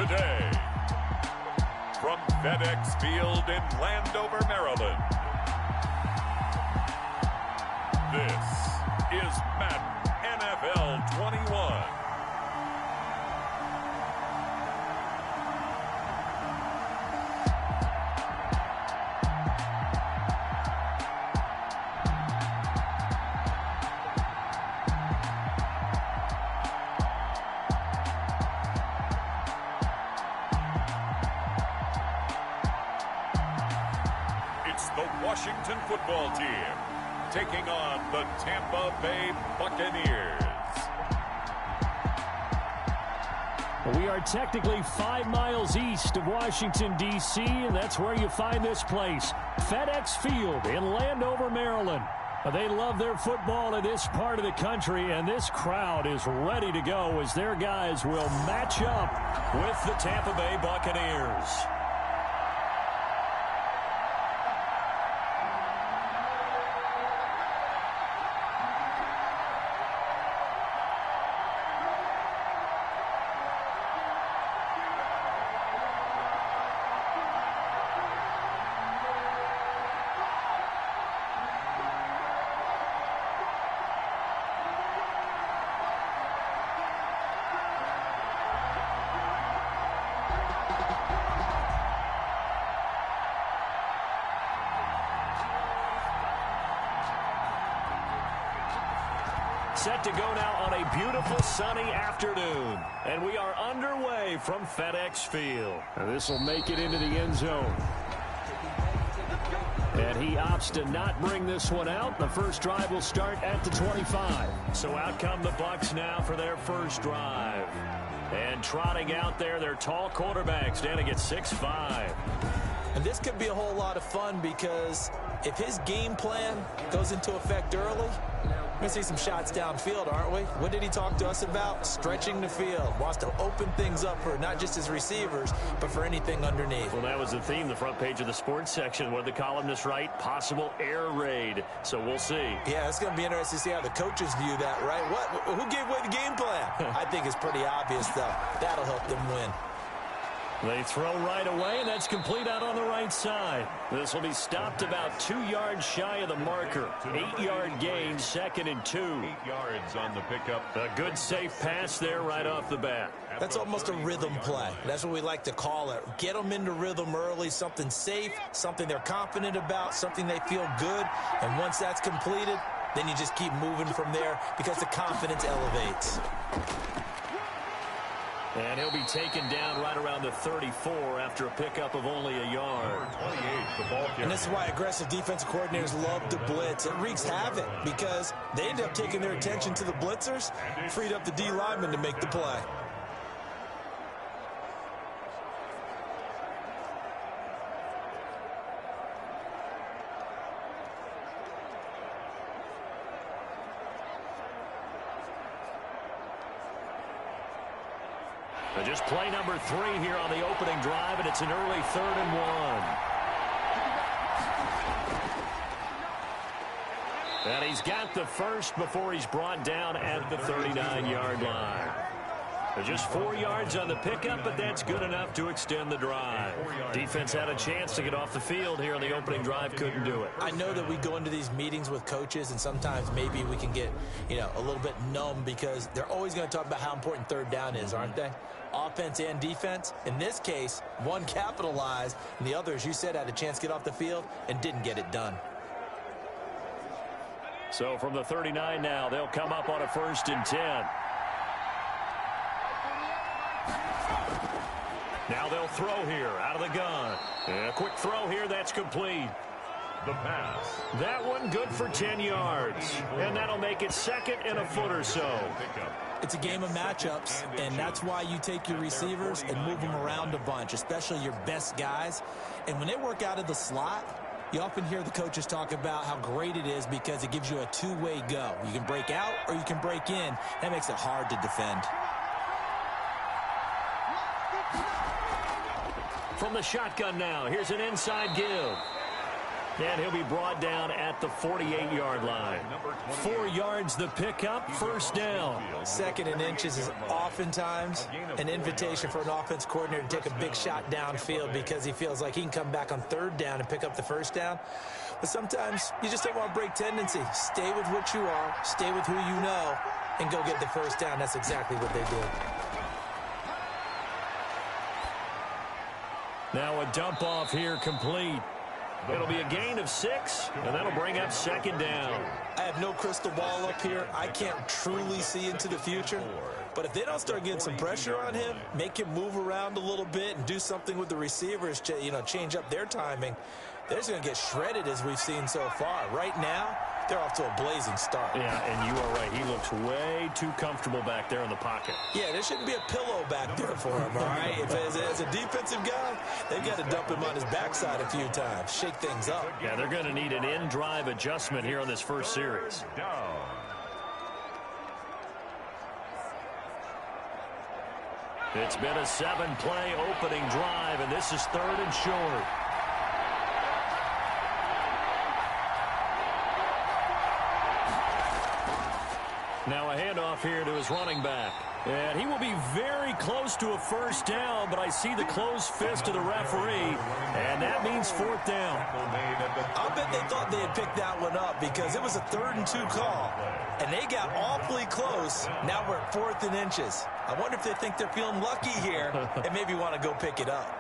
today, from FedEx Field in Landover, Maryland, this is Madden NFL 21. The Washington football team taking on the Tampa Bay Buccaneers. We are technically 5 miles east of Washington, D.C., and that's where you find this place, FedEx Field in Landover, Maryland. They love their football in this part of the country, and this crowd is ready to go as their guys will match up with the Tampa Bay Buccaneers. Set to go now on a beautiful sunny afternoon. And we are underway from FedEx Field. And this will make it into the end zone. And he opts to not bring this one out. The first drive will start at the 25. So out come the Bucs now for their first drive. And trotting out there, their tall quarterback standing at 6'5". And this could be a whole lot of fun because if his game plan goes into effect early, we're going to see some shots downfield, aren't we? What did he talk to us about? Stretching the field. Wants to open things up for not just his receivers, but for anything underneath. Well, that was the theme, the front page of the sports section. What did the columnist write? Possible air raid. So we'll see. Yeah, it's going to be interesting to see how the coaches view that, right? Who gave away the game plan? I think it's pretty obvious, though. That'll help them win. They throw right away, and that's complete out on the right side. This will be stopped about 2 yards shy of the marker. 8-yard gain, 2nd and 2. 8 yards on the pickup. A good, safe pass there right off the bat. That's almost a rhythm play. That's what we like to call it. Get them into rhythm early, something safe, something they're confident about, something they feel good. And once that's completed, then you just keep moving from there because the confidence elevates. And he'll be taken down right around the 34 after a pickup of only a yard. 28, the ball carrier. And this is why aggressive defensive coordinators love to blitz. It wreaks havoc because they end up taking their attention to the blitzers, freed up the D lineman to make the play. Just play number 3 here on the opening drive, and it's an early 3rd and 1. And he's got the first before he's brought down at the 39-yard line. Just 4 yards on the pickup, but that's good enough to extend the drive. Defense had a chance to get off the field here on the opening drive, couldn't do it. I know that we go into these meetings with coaches, and sometimes maybe we can get, a little bit numb because they're always going to talk about how important third down is, aren't they? Offense and defense. In this case, one capitalized, and the other, as you said, had a chance to get off the field and didn't get it done. So from the 39 now, they'll come up on a 1st and 10. Now they'll throw here out of the gun. And a quick throw here, that's complete. The pass. That one good for 10 yards. And that'll make it 2nd and a foot or so. It's a game of matchups, and that's why you take your receivers and move them around a bunch, especially your best guys. And when they work out of the slot, you often hear the coaches talk about how great it is because it gives you a two-way go. You can break out or you can break in. That makes it hard to defend. From the shotgun now, here's an inside give. And he'll be brought down at the 48-yard line. 4 yards the pickup, first down. 2nd and inches is oftentimes an invitation for an offense coordinator to take a big shot downfield because he feels like he can come back on 3rd down and pick up the first down. But sometimes you just don't want to break tendency. Stay with what you are, stay with who you know, and go get the first down. That's exactly what they did. Now a dump off here complete. It'll be a gain of 6, and that'll bring up 2nd down. I have no crystal ball up here. I can't truly see into the future. But if they don't start getting some pressure on him, make him move around a little bit and do something with the receivers, change up their timing, they're just going to get shredded as we've seen so far. Right now, they're off to a blazing start. Yeah, and you are right. He looks way too comfortable back there in the pocket. Yeah, there shouldn't be a pillow back there for him, all right? If as a defensive guy, they've got to dump him on his backside a few times, shake things up. Yeah, they're going to need an in-drive adjustment here on this first series. It's been a 7-play opening drive, and this is 3rd and short. Now a handoff here to his running back. And he will be very close to a first down, but I see the closed fist of the referee, and that means 4th down. I bet they thought they had picked that one up because it was a 3rd and 2 call, and they got awfully close. Now we're at 4th and inches. I wonder if they think they're feeling lucky here and maybe want to go pick it up.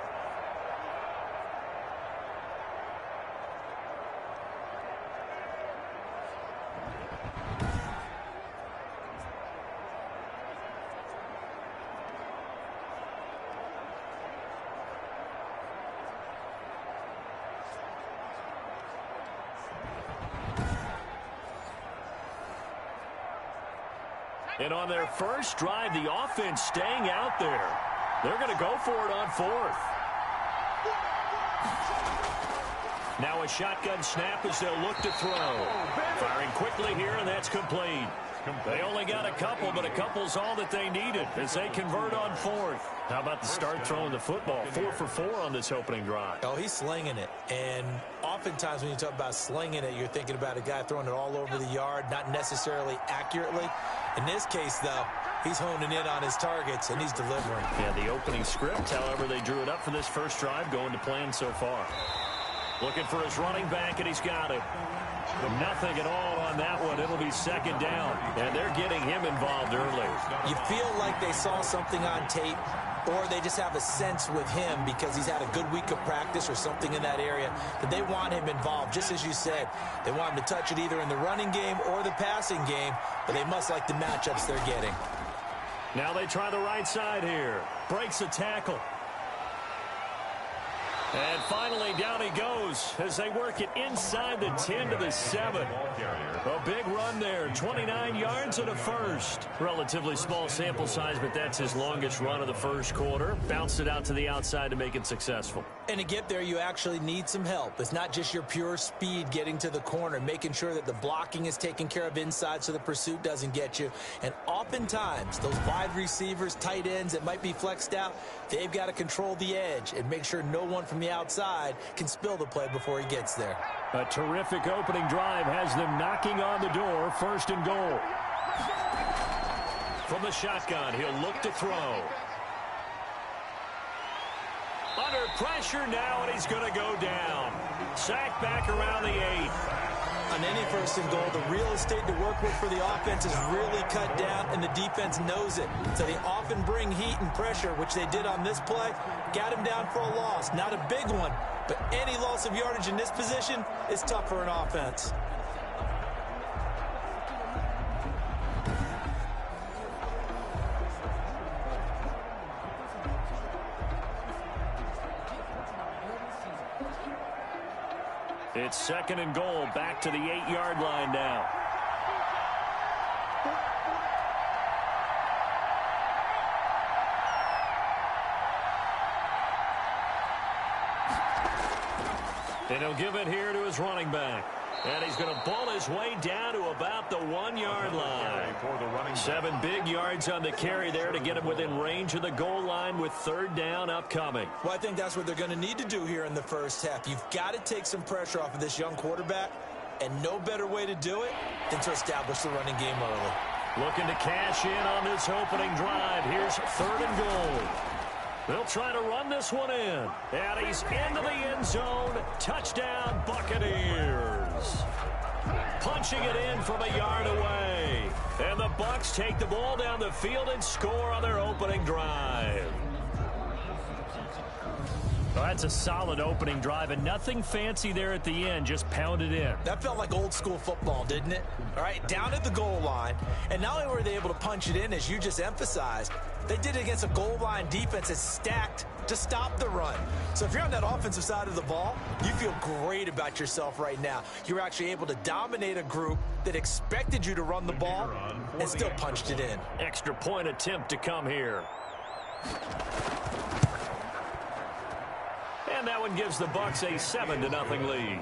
And on their first drive, the offense staying out there. They're going to go for it on 4th. Now a shotgun snap as they'll look to throw. Firing quickly here, and that's complete. They only got a couple, but a couple's all that they needed as they convert on 4th. How about the start throwing the football? 4 for 4 on this opening drive. Oh, he's slinging it. And oftentimes when you talk about slinging it, you're thinking about a guy throwing it all over the yard, not necessarily accurately. In this case, though, he's honing in on his targets, and he's delivering. Yeah, the opening script, however, they drew it up for this first drive, going to plan so far. Looking for his running back, and he's got it. Nothing at all on that one. It'll be 2nd down, and they're getting him involved early. You feel like they saw something on tape, or they just have a sense with him because he's had a good week of practice or something in that area that they want him involved. Just as you said, they want him to touch it either in the running game or the passing game, but they must like the matchups they're getting. Now they try the right side here. Breaks a tackle. And finally, down he goes as they work it inside the 10 to the 7. A big run there, 29 yards and a first. Relatively small sample size, but that's his longest run of the first quarter. Bounced it out to the outside to make it successful. And to get there, you actually need some help. It's not just your pure speed getting to the corner, making sure that the blocking is taken care of inside so the pursuit doesn't get you. And oftentimes, those wide receivers, tight ends that might be flexed out, they've got to control the edge and make sure no one from the outside can spill the play before he gets there. A terrific opening drive has them knocking on the door. 1st and goal. From the shotgun, he'll look to throw. Under pressure now, and he's going to go down. Sacked back around the 8. On any 1st and goal, the real estate to work with for the offense is really cut down, and the defense knows it. So they often bring heat and pressure, which they did on this play. Got him down for a loss. Not a big one, but any loss of yardage in this position is tough for an offense. It's 2nd and goal, back to the 8-yard line now. And he'll give it here to his running back. And he's going to ball his way down to about the 1-yard line. 7 big yards on the carry there to get him within range of the goal line with 3rd down upcoming. Well, I think that's what they're going to need to do here in the first half. You've got to take some pressure off of this young quarterback, and no better way to do it than to establish the running game early. Looking to cash in on this opening drive. Here's 3rd and goal. They'll try to run this one in. And he's into the end zone. Touchdown, Buccaneers. Punching it in from a yard away. And the Bucs take the ball down the field and score on their opening drive. Well, that's a solid opening drive, and nothing fancy there at the end, just pounded in. That felt like old school football, didn't it? All right, down at the goal line, and not only were they able to punch it in, as you just emphasized, they did it against a goal line defense that's stacked to stop the run. So if you're on that offensive side of the ball, you feel great about yourself right now. You're actually able to dominate a group that expected you to run the ball and still punched it in. Extra point attempt to come here. And that one gives the Bucs a 7-0 lead.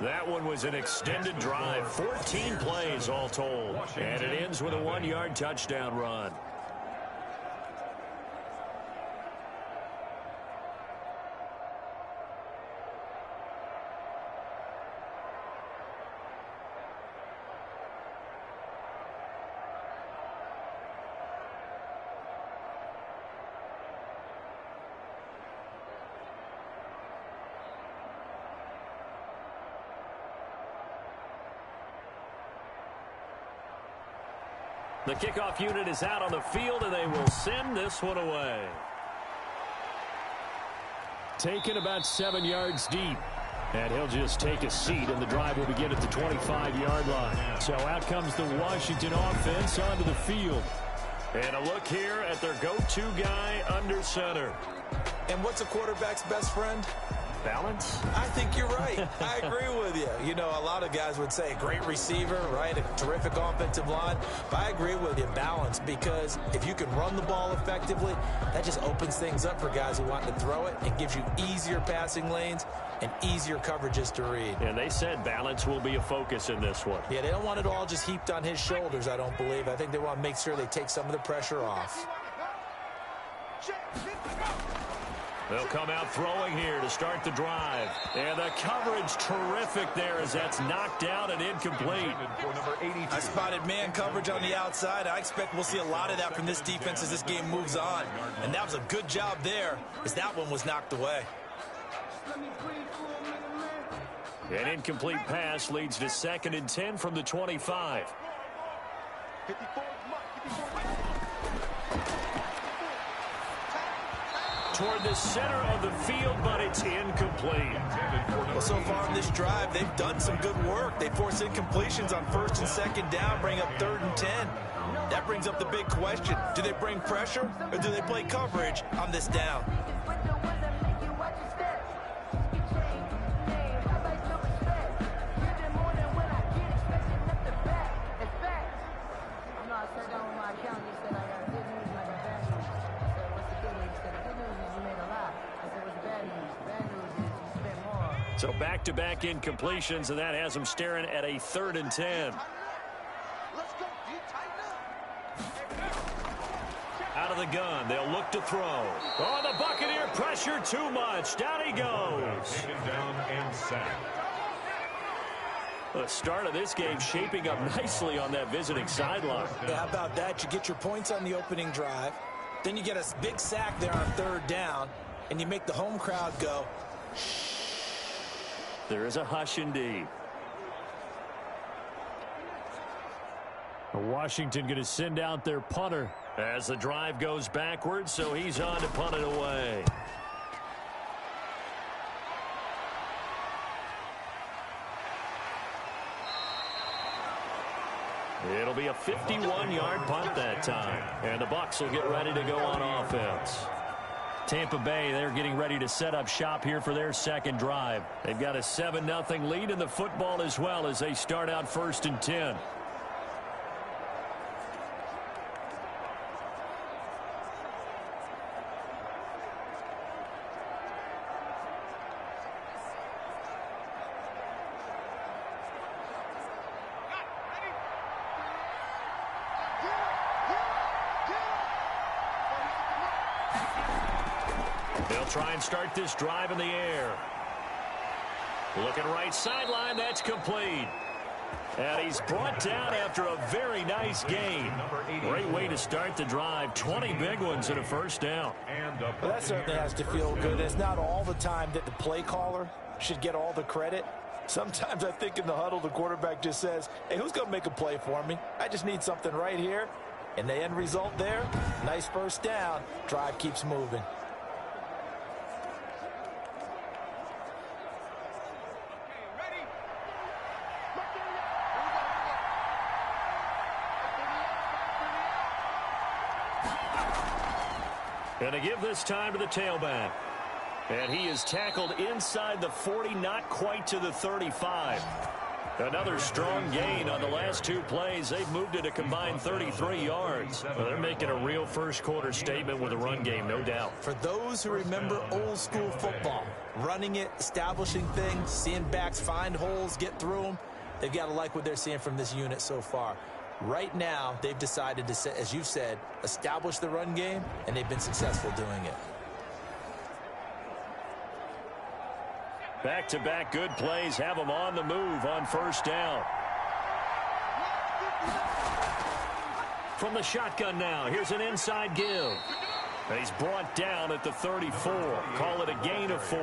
That one was an extended drive, 14 plays all told. And it ends with a 1-yard touchdown run. The kickoff unit is out on the field, and they will send this one away. Taken about 7 yards deep. And he'll just take a seat, and the drive will begin at the 25-yard line. So out comes the Washington offense onto the field. And a look here at their go-to guy under center. And what's a quarterback's best friend? Balance? I think you're right. I agree with you. You know, a lot of guys would say great receiver, right? A terrific offensive line. But I agree with you, balance, because if you can run the ball effectively, that just opens things up for guys who want to throw it and gives you easier passing lanes and easier coverages to read. And they said balance will be a focus in this one. Yeah, they don't want it all just heaped on his shoulders, I don't believe. I think they want to make sure they take some of the pressure off. They'll come out throwing here to start the drive. And the coverage terrific there as that's knocked out and incomplete. I spotted man coverage on the outside. I expect we'll see a lot of that from this defense as this game moves on. And that was a good job there as that one was knocked away. An incomplete pass leads to 2nd and 10 from the 25. Toward the center of the field, but it's incomplete. Well, so far in this drive, they've done some good work. They force incompletions on 1st and 2nd down, bring up 3rd and 10. That brings up the big question. Do they bring pressure or do they play coverage on this down? So back-to-back incompletions, and that has them staring at a 3rd and 10. Out of the gun, they'll look to throw. Oh, the Buccaneer pressure too much. Down he goes. Down and sacked. The start of this game shaping up nicely on that visiting sideline. Yeah, how about that? You get your points on the opening drive. Then you get a big sack there on 3rd down, and you make the home crowd go, shh. There is a hush indeed. Washington going to send out their punter as the drive goes backwards, so he's on to punt it away. It'll be a 51-yard punt that time, and the Bucs will get ready to go on offense. Tampa Bay, they're getting ready to set up shop here for their 2nd drive. They've got a 7-0 lead in the football as well as they start out 1st and 10. They'll try and start this drive in the air. Looking right sideline, that's complete. And he's brought down after a very nice gain. Great way to start the drive. 20 big ones and a first down. Well, that certainly has to feel good. It's not all the time that the play caller should get all the credit. Sometimes I think in the huddle, the quarterback just says, hey, who's going to make a play for me? I just need something right here. And the end result there, nice first down. Drive keeps moving. And to give this time to the tailback. And he is tackled inside the 40, not quite to the 35. Another strong gain on the last two plays. They've moved it a combined 33 yards. Well, they're making a real first-quarter statement with a run game, no doubt. For those who remember old-school football, running it, establishing things, seeing backs find holes, get through them, they've got to like what they're seeing from this unit so far. Right now, they've decided to, as you said, establish the run game, and they've been successful doing it. Back-to-back good plays have them on the move on first down. From the shotgun now, here's an inside give. And he's brought down at the 34. Call it a gain of 4.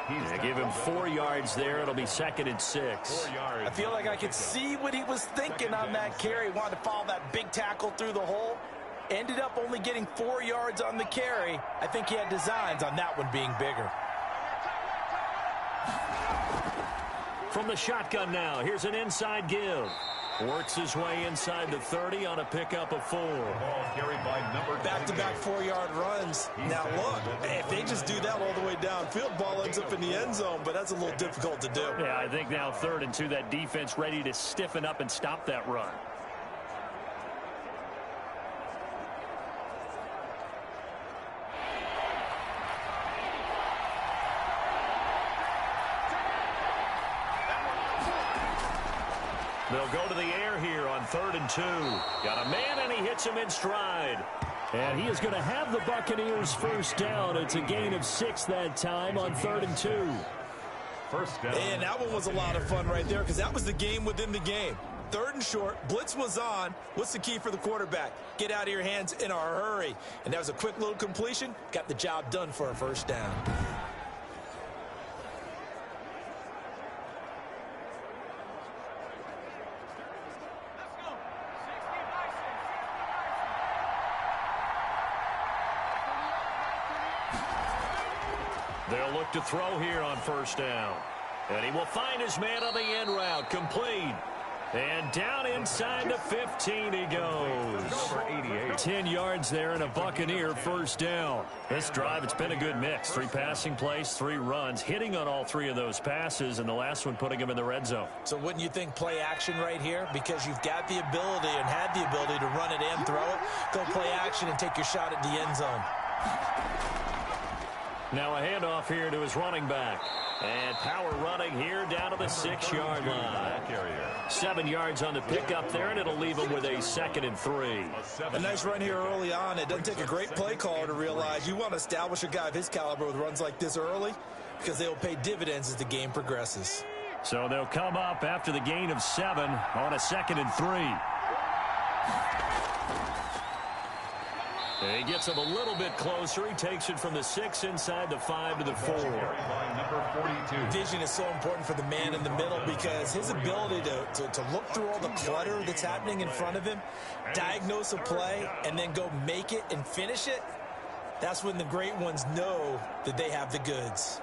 They give him 4 yards there. It'll be 2nd and 6. I feel like I could see what he was thinking on that carry. Wanted to follow that big tackle through the hole. Ended up only getting 4 yards on the carry. I think he had designs on that one being bigger. From the shotgun now, here's an inside give. Works his way inside the 30 on a pickup of 4. Back-to-back 4-yard runs. Now, look, if they just do that all the way downfield, ball ends up in the end zone, but that's a little difficult to do. Yeah, I think now 3rd and 2, that defense ready to stiffen up and stop that run. They'll go to the air here on 3rd and 2. Got a man, and he hits him in stride. And he is going to have the Buccaneers first down. It's a gain of 6 that time on 3rd and 2. First down. And that one was a lot of fun right there because that was the game within the game. 3rd and short, blitz was on. What's the key for the quarterback? Get out of your hands in a hurry. And that was a quick little completion. Got the job done for a first down. They'll look to throw here on first down. And he will find his man on the end route. Complete. And down inside the 15 he goes. 10 yards there and a Buccaneer first down. This drive, it's been a good mix. 3 passing plays, 3 runs. Hitting on all 3 of those passes, and the last one putting him in the red zone. So wouldn't you think play action right here? Because you've got the ability and had the ability to run it and throw it. Go play action and take your shot at the end zone. Now a handoff here to his running back. And power running here down to the 6-yard line. 7 yards on the pickup there, and it'll leave him with a 2nd and 3. A nice run here early on. It doesn't take a great play caller to realize you want to establish a guy of his caliber with runs like this early because they'll pay dividends as the game progresses. So they'll come up after the gain of 7 on a 2nd and 3. He gets him a little bit closer. He takes it from the 6 inside the 5 to the 4. Vision is so important for the man in the middle because his ability to look through all the clutter that's happening in front of him, diagnose a play, and then go make it and finish it, that's when the great ones know that they have the goods.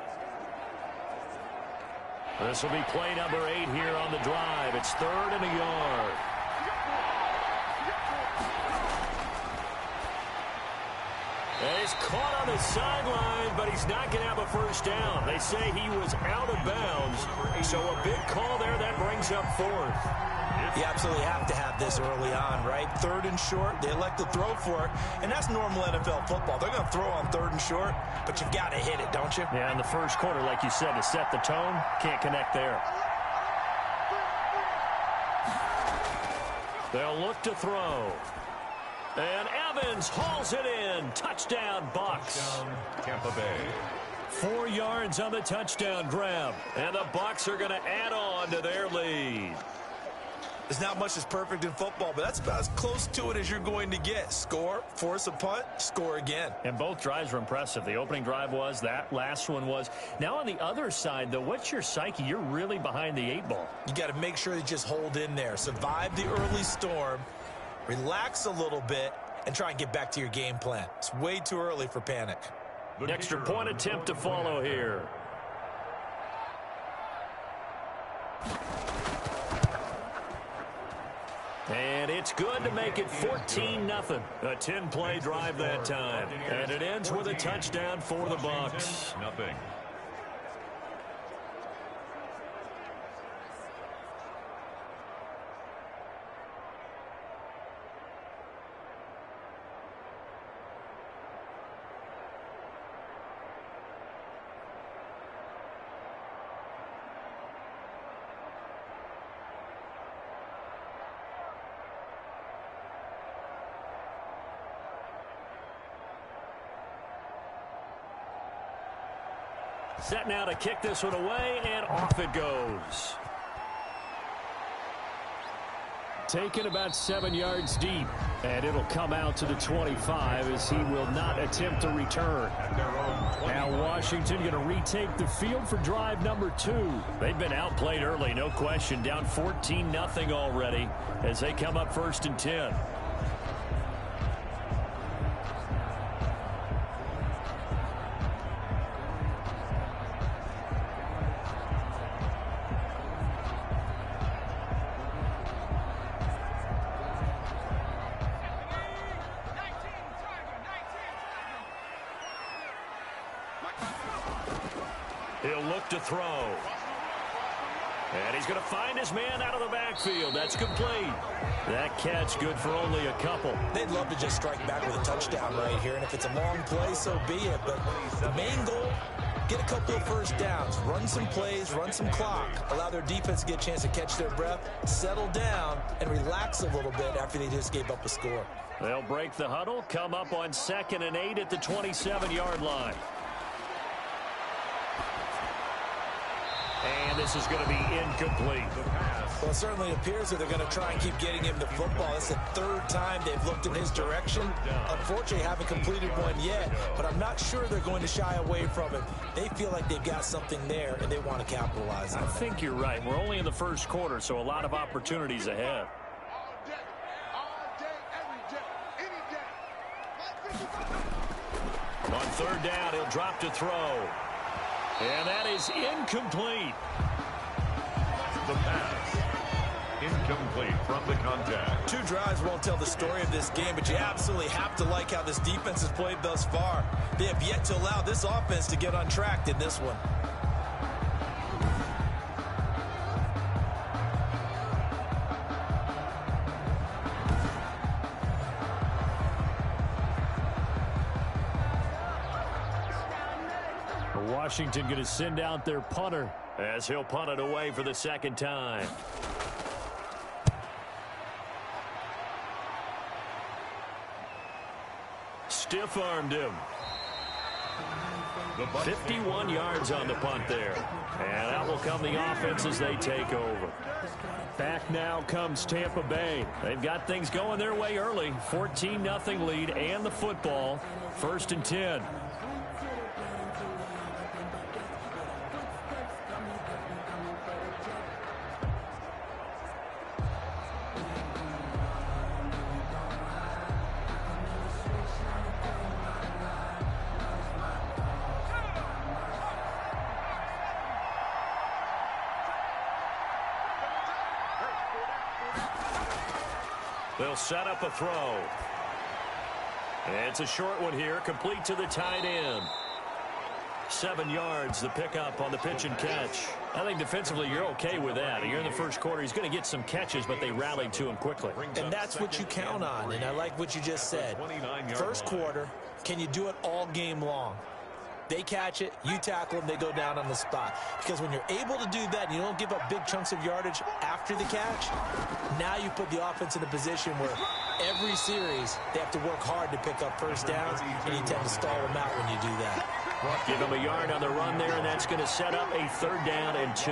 This will be play number 8 here on the drive. It's 3rd and a yard. And he's caught on the sideline, but he's not going to have a first down. They say he was out of bounds, so a big call there that brings up 4th. You absolutely have to have this early on, right? 3rd and short, they elect to throw for it, and that's normal NFL football. They're going to throw on 3rd and short, but you've got to hit it, don't you? Yeah, in the first quarter, like you said, to set the tone, can't connect there. They'll look to throw. And Evans hauls it in. Touchdown, Bucs. Tampa Bay. 4 yards on the touchdown grab. And the Bucs are going to add on to their lead. There's not much that's perfect in football, but that's about as close to it as you're going to get. Score, force a punt, score again. And both drives were impressive. The opening drive was, that last one was. Now on the other side, though, what's your psyche? You're really behind the 8 ball. You got to make sure you just hold in there. Survive the early storm, relax a little bit, and try and get back to your game plan. It's way too early for panic. An extra point attempt to follow here. And it's good to make it 14-0. A 10-play drive that time. And it ends with a touchdown for the Bucs. Nothing. Set now to kick this one away, and off it goes. Taken about 7 yards deep, and it'll come out to the 25 as he will not attempt to return. Now Washington going to retake the field for drive number 2. They've been outplayed early, no question, down 14-0 already as they come up 1st and 10. He'll look to throw. And he's going to find his man out of the backfield. That's complete. That catch good for only a couple. They'd love to just strike back with a touchdown right here. And if it's a long play, so be it. But the main goal, get a couple of first downs. Run some plays, run some clock. Allow their defense to get a chance to catch their breath, settle down, and relax a little bit after they just gave up a score. They'll break the huddle, come up on 2nd and 8 at the 27-yard line. And this is going to be incomplete. Well, it certainly appears that they're going to try and keep getting him the football. It's the 3rd time they've looked in his direction. Unfortunately, haven't completed one yet, but I'm not sure they're going to shy away from it. They feel like they've got something there, and they want to capitalize on it. I think you're right. We're only in the 1st quarter, so a lot of opportunities ahead. On 3rd down, he'll drop to throw. And that is incomplete. The pass. Incomplete from the contact. 2 drives won't tell the story of this game, but you absolutely have to like how this defense has played thus far. They have yet to allow this offense to get untracked in this one. Washington going to send out their punter as he'll punt it away for the 2nd time. Stiff-armed him. 51 yards on the punt there. And out will come the offense as they take over. Back now comes Tampa Bay. They've got things going their way early. 14-0 lead and the football. 1st and 10. They'll set up a throw. It's a short one here, complete to the tight end. 7 yards, the pickup on the pitch and catch. I think defensively you're okay with that. You're in the 1st quarter. He's going to get some catches, but they rallied to him quickly. And that's what you count on, and I like what you just said. 1st quarter, can you do it all game long? They catch it, you tackle them, they go down on the spot. Because when you're able to do that and you don't give up big chunks of yardage after the catch, now you put the offense in a position where every series they have to work hard to pick up first downs, and you tend to stall them out when you do that. Give them a yard on the run there, and that's going to set up a 3rd down and 2.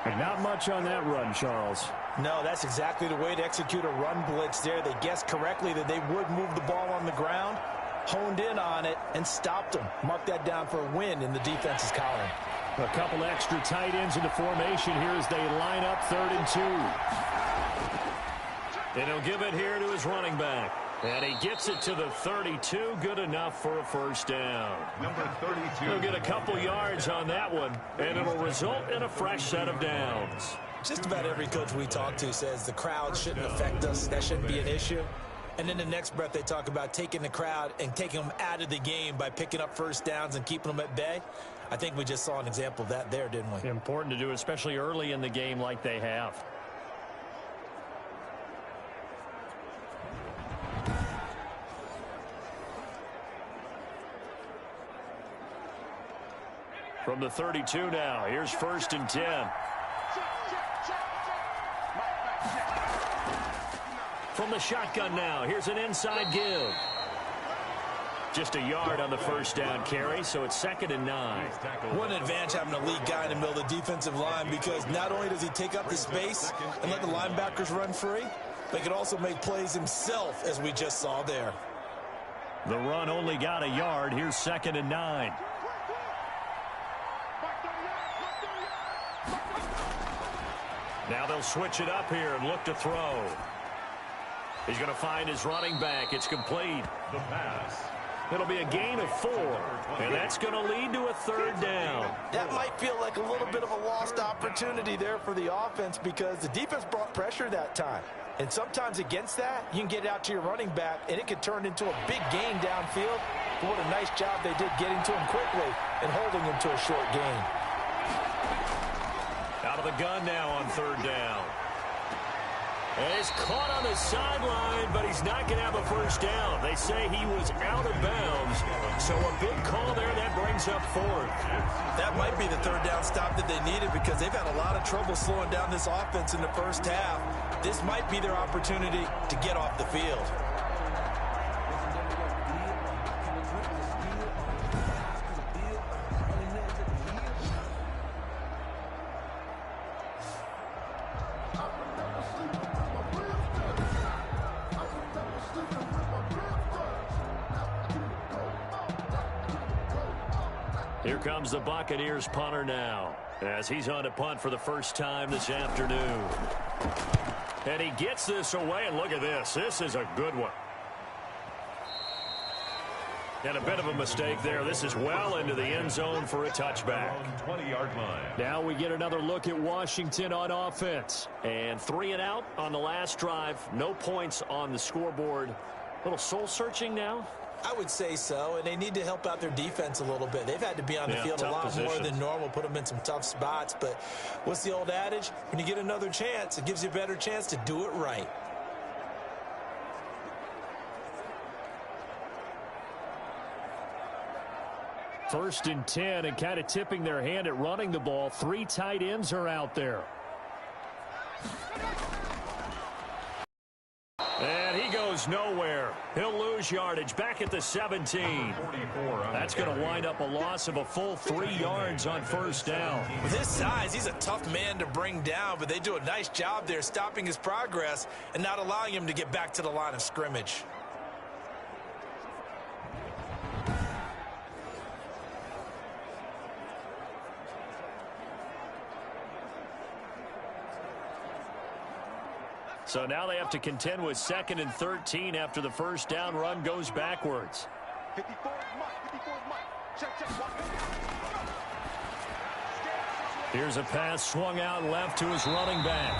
And not much on that run, Charles. No, that's exactly the way to execute a run blitz there. They guessed correctly that they would move the ball on the ground, honed in on it, and stopped them. Mark that down for a win in the defense's column. A couple extra tight ends in the formation here as they line up 3rd and 2. And he'll give it here to his running back. And he gets it to the 32. Good enough for a 1st down. Number 32. He'll get a couple yards on that one, and it'll result in a fresh set of downs. Just about every coach we talk to says the crowd shouldn't affect us. That shouldn't be an issue. And in the next breath, they talk about taking the crowd and taking them out of the game by picking up first downs and keeping them at bay. I think we just saw an example of that there, didn't we? Important to do, especially early in the game like they have. From the 32 now, here's 1st and 10. From the shotgun now, here's an inside give. Just a yard on the 1st down carry, so it's 2nd and 9. One advantage having a lead guy in the middle of the defensive line, because not only does he take up the space and let the linebackers run free, but he can also make plays himself, as we just saw there. The run only got a yard. Here's 2nd and 9. Now they'll switch it up here and look to throw. He's going to find his running back. It's complete. The pass. It'll be a gain of 4, and that's going to lead to a 3rd down. That might feel like a little bit of a lost opportunity there for the offense, because the defense brought pressure that time. And sometimes against that, you can get it out to your running back, and it could turn into a big gain downfield. But what a nice job they did getting to him quickly and holding him to a short gain. Out of the gun now on 3rd down. And he's caught on the sideline, but he's not going to have a 1st down. They say he was out of bounds. So a big call there that brings up 4th. That might be the 3rd down stop that they needed, because they've had a lot of trouble slowing down this offense in the first half. This might be their opportunity to get off the field. Here comes the Buccaneers punter now, as he's on to punt for the first time this afternoon. And he gets this away, and look at this. This is a good one. And a bit of a mistake there. This is well into the end zone for a touchback. 20-yard line. Now we get another look at Washington on offense. And 3 and out on the last drive. No points on the scoreboard. A little soul-searching now. I would say so, and they need to help out their defense a little bit. They've had to be on the field a lot more than normal, put them in some tough spots. But what's the old adage? When you get another chance, it gives you a better chance to do it right. First and 10, and kind of tipping their hand at running the ball. 3 tight ends are out there. And he goes nowhere. He'll lose yardage back at the 17. That's going to wind up a loss of a full 3 yards on 1st down. With his size, he's a tough man to bring down, but they do a nice job there stopping his progress and not allowing him to get back to the line of scrimmage. So now they have to contend with 2nd and 13 after the first down run goes backwards. Here's a pass swung out left to his running back.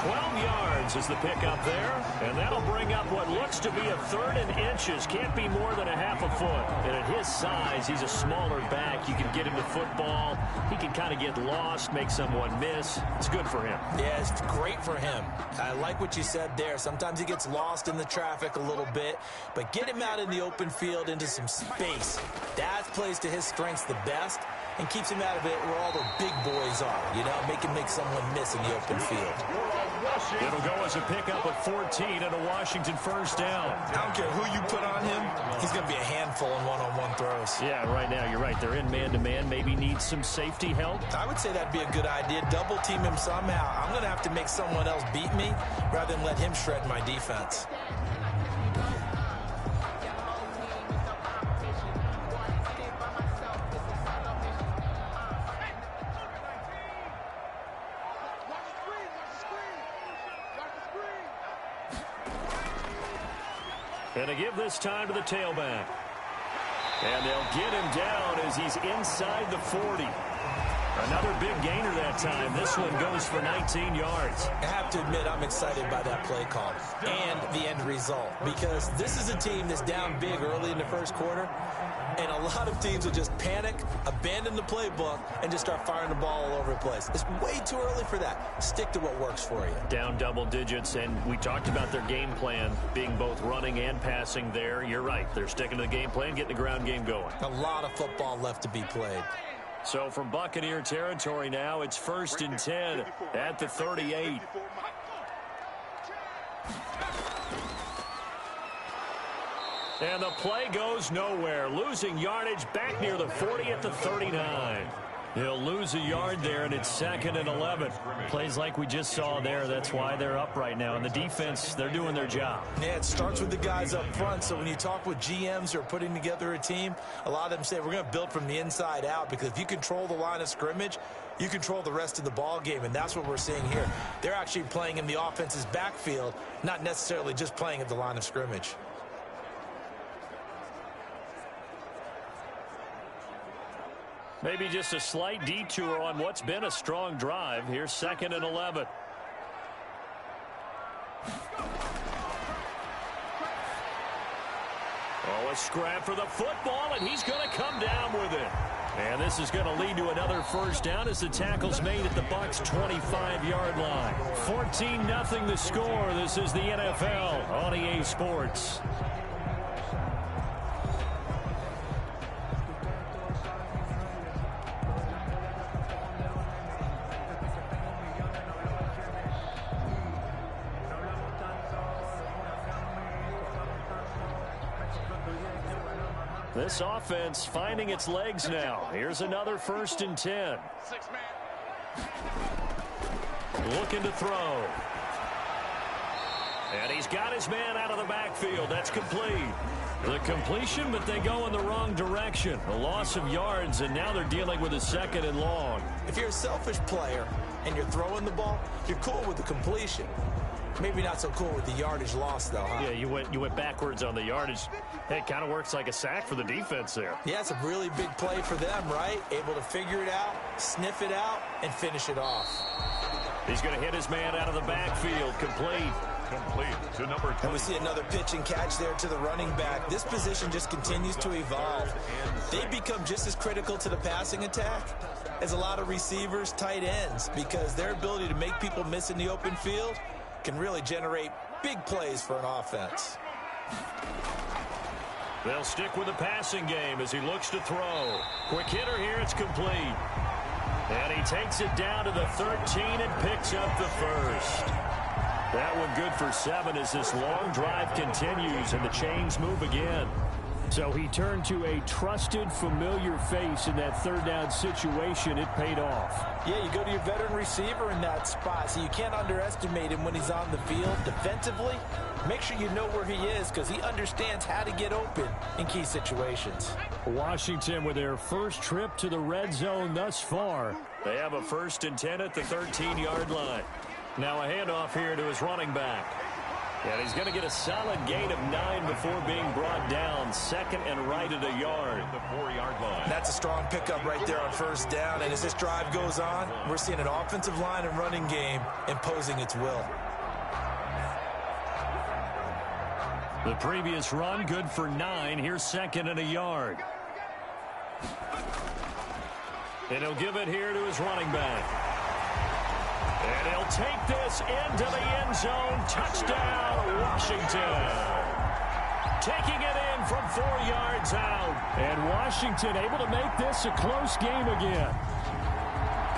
12 yards is the pickup there, and that'll bring up what looks to be a 3rd and inches. Can't be more than a half a foot. And at his size, he's a smaller back. You can get him to football. He can kind of get lost, make someone miss. It's good for him. Yeah, it's great for him. I like what you said there. Sometimes he gets lost in the traffic a little bit, but get him out in the open field into some space. That plays to his strengths the best and keeps him out of it where all the big boys are, you know, make him make someone miss in the open field. It'll go as a pickup of 14 and a Washington first down. I don't care who you put on him, he's going to be a handful in one-on-one throws. Yeah, right now, you're right. They're in man-to-man. Maybe needs some safety help. I would say that'd be a good idea. Double team him somehow. I'm going to have to make someone else beat me rather than let him shred my defense. And to give this time to the tailback. And they'll get him down as he's inside the 40. Another big gainer that time. This one goes for 19 yards. I have to admit, I'm excited by that play call and the end result, because this is a team that's down big early in the first quarter, and a lot of teams will just panic, abandon the playbook, and just start firing the ball all over the place. It's way too early for that. Stick to what works for you. Down double digits, and we talked about their game plan being both running and passing there. You're right. They're sticking to the game plan, getting the ground game going. A lot of football left to be played. So from Buccaneer territory now, it's 1st and 10 at the 38. And the play goes nowhere. Losing yardage back near the 40 at the 39. He'll lose a yard there, and it's 2nd and 11. Plays like we just saw there. That's why they're up right now. And the defense, they're doing their job. Yeah, it starts with the guys up front. So when you talk with GMs who are putting together a team, a lot of them say we're going to build from the inside out, because if you control the line of scrimmage, you control the rest of the ball game, and that's what we're seeing here. They're actually playing in the offense's backfield, not necessarily just playing at the line of scrimmage. Maybe just a slight detour on what's been a strong drive. Here's 2nd and 11. Oh, a scrap for the football, and he's going to come down with it. And this is going to lead to another first down as the tackle's made at the Bucs' 25-yard line. 14-0 the score. This is the NFL on EA Sports. This offense finding its legs now. Here's another 1st and 10. Looking to throw. And he's got his man out of the backfield. That's complete. The completion, but they go in the wrong direction. A loss of yards, and now they're dealing with a 2nd and long. If you're a selfish player and you're throwing the ball, you're cool with the completion. Maybe not so cool with the yardage loss, though, huh? Yeah, you went backwards on the yardage. Hey, it kind of works like a sack for the defense there. Yeah, it's a really big play for them, right? Able to figure it out, sniff it out, and finish it off. He's going to hit his man out of the backfield. Complete to number 20. And we see another pitch and catch there to the running back. This position just continues to evolve. They become just as critical to the passing attack as a lot of receivers, tight ends, because their ability to make people miss in the open field can really generate big plays for an offense. They'll stick with the passing game as he looks to throw. Quick hitter here, it's complete. And he takes it down to the 13 and picks up the first. That one good for 7 as this long drive continues and the chains move again. So he turned to a trusted, familiar face in that 3rd down situation. It paid off. Yeah, you go to your veteran receiver in that spot, so you can't underestimate him when he's on the field. Defensively, make sure you know where he is, because he understands how to get open in key situations. Washington with their first trip to the red zone thus far. They have a 1st and 10 at the 13-yard line. Now a handoff here to his running back. And he's going to get a solid gain of 9 before being brought down. Second and right at a yard. The 4-yard line. That's a strong pickup right there on first down. And as this drive goes on, we're seeing an offensive line and running game imposing its will. The previous run, good for 9. Here's second and a yard. And he'll give it here to his running back. And he'll take this into the end zone. Touchdown, Washington. Taking it in from 4 yards out. And Washington able to make this a close game again.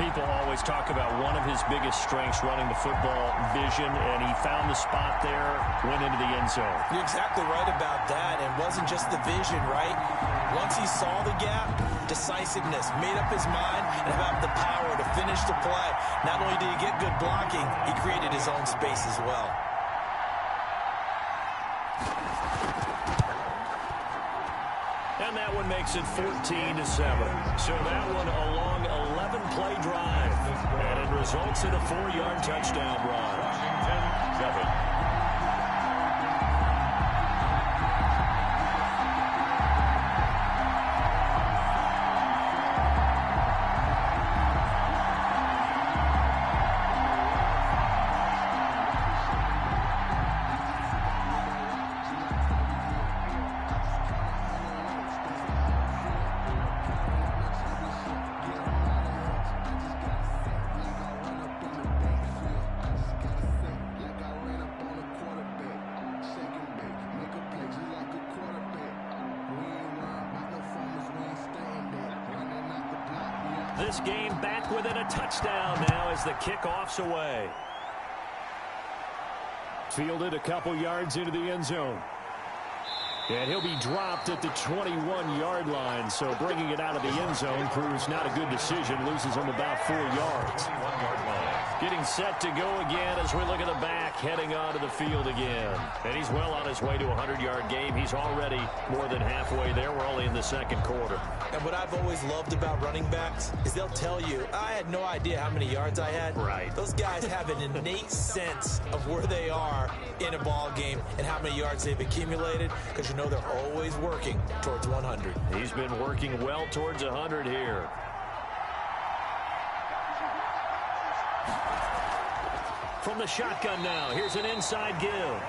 People always talk about one of his biggest strengths running the football, vision, and he found the spot there, went into the end zone. You're exactly right about that. And it wasn't just the vision, right? Once he saw the gap, decisiveness, made up his mind, and have the power to finish the play. Not only did he get good blocking, he created his own space as well. And that one makes it 14-7. So that one a long 11-play drive. And it results in a 4-yard touchdown run. Washington 7. This game back within a touchdown now as the kickoff's away. Fielded a couple yards into the end zone. And he'll be dropped at the 21-yard line, so bringing it out of the end zone proves not a good decision. Loses him about 4 yards. 1-yard line. Getting set to go again as we look at the back, heading onto the field again. And he's well on his way to a 100-yard game. He's already more than halfway there. We're only in the second quarter. And what I've always loved about running backs is they'll tell you, I had no idea how many yards I had. Right. Those guys have an innate sense of where they are in a ball game and how many yards they've accumulated, because you know they're always working towards 100. He's been working well towards 100 here. From the shotgun now, here's an inside give.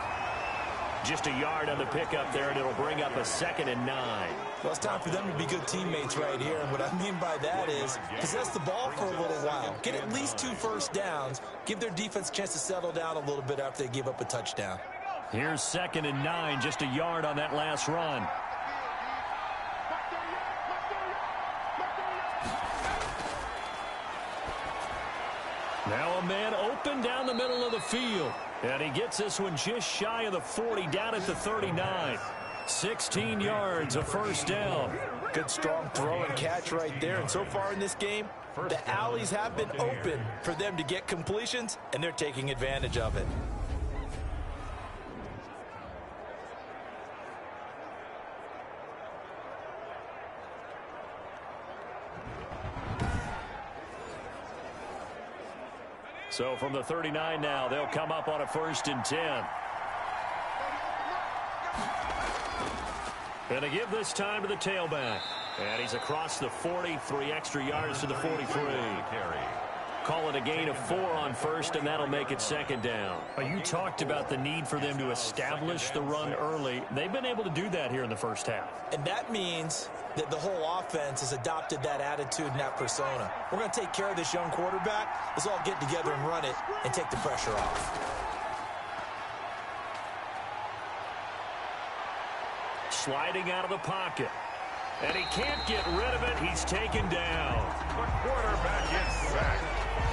Just a yard on the pickup there, and it'll bring up a 2nd and 9. Well, it's time for them to be good teammates right here. And what I mean by that is possess the ball for a little while. Get at least 2 first downs. Give their defense a chance to settle down a little bit after they give up a touchdown. Here's 2nd and 9, just a yard on that last run. Now a man open down the middle of the field. And he gets this one just shy of the 40, down at the 39. 16 yards, a first down. Good strong throw and catch right there. And so far in this game, the alleys have been open for them to get completions, and they're taking advantage of it. So from the 39 now, they'll come up on a 1st and 10. And they give this time to the tailback. And he's across the 40, 3 extra yards to the 43. Call it a gain of 4 on 1st, and that'll make it 2nd down. You talked about the need for them to establish the run early. They've been able to do that here in the first half. And that means that the whole offense has adopted that attitude and that persona. We're going to take care of this young quarterback. Let's all get together and run it and take the pressure off. Sliding out of the pocket. And he can't get rid of it. He's taken down. The quarterback is sacked.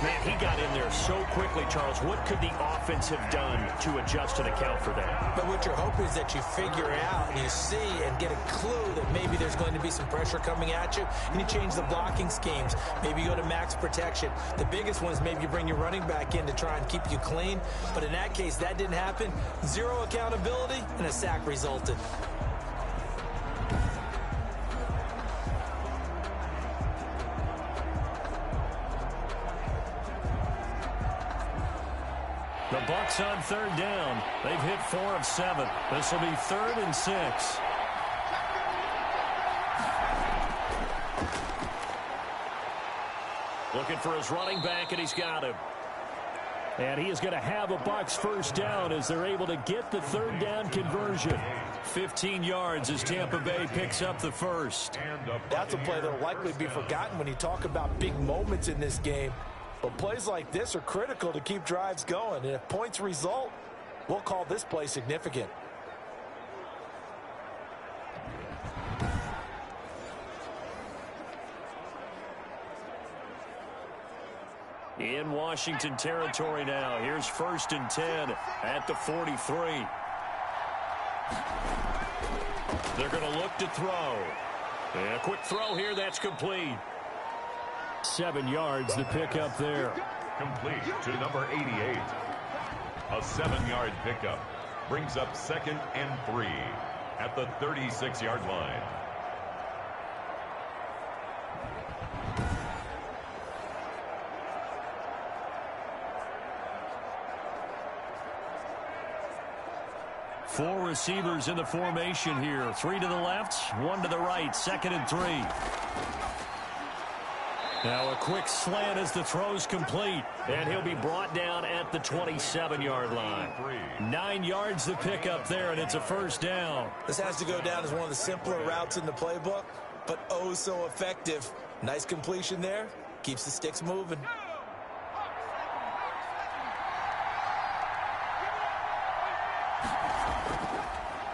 Man, he got in there so quickly, Charles. What could the offense have done to adjust and account for that? But what you're hoping is that you figure out and you see and get a clue that maybe there's going to be some pressure coming at you, and you change the blocking schemes. Maybe you go to max protection. The biggest one is maybe you bring your running back in to try and keep you clean. But in that case, that didn't happen. 0 accountability, and a sack resulted. The Bucs on third down. They've hit 4 of 7. This will be 3rd and 6. Looking for his running back, and he's got him. And he is going to have a Bucs first down as they're able to get the 3rd down conversion. 15 yards as Tampa Bay picks up the first. That's a play that will likely be forgotten when you talk about big moments in this game. But plays like this are critical to keep drives going. And if points result, we'll call this play significant. In Washington territory now. Here's 1st and 10 at the 43. They're going to look to throw. And a quick throw here. That's complete. 7 yards to pick up there. Complete to number 88. A 7-yard pickup brings up 2nd and 3 at the 36-yard line. Four receivers in the formation here. 3 to the left, 1 to the right. 2nd and 3. Now a quick slant as the throw's complete. And he'll be brought down at the 27-yard line. 9 yards to pick up there, and it's a first down. This has to go down as one of the simpler routes in the playbook, but oh so effective. Nice completion there. Keeps the sticks moving.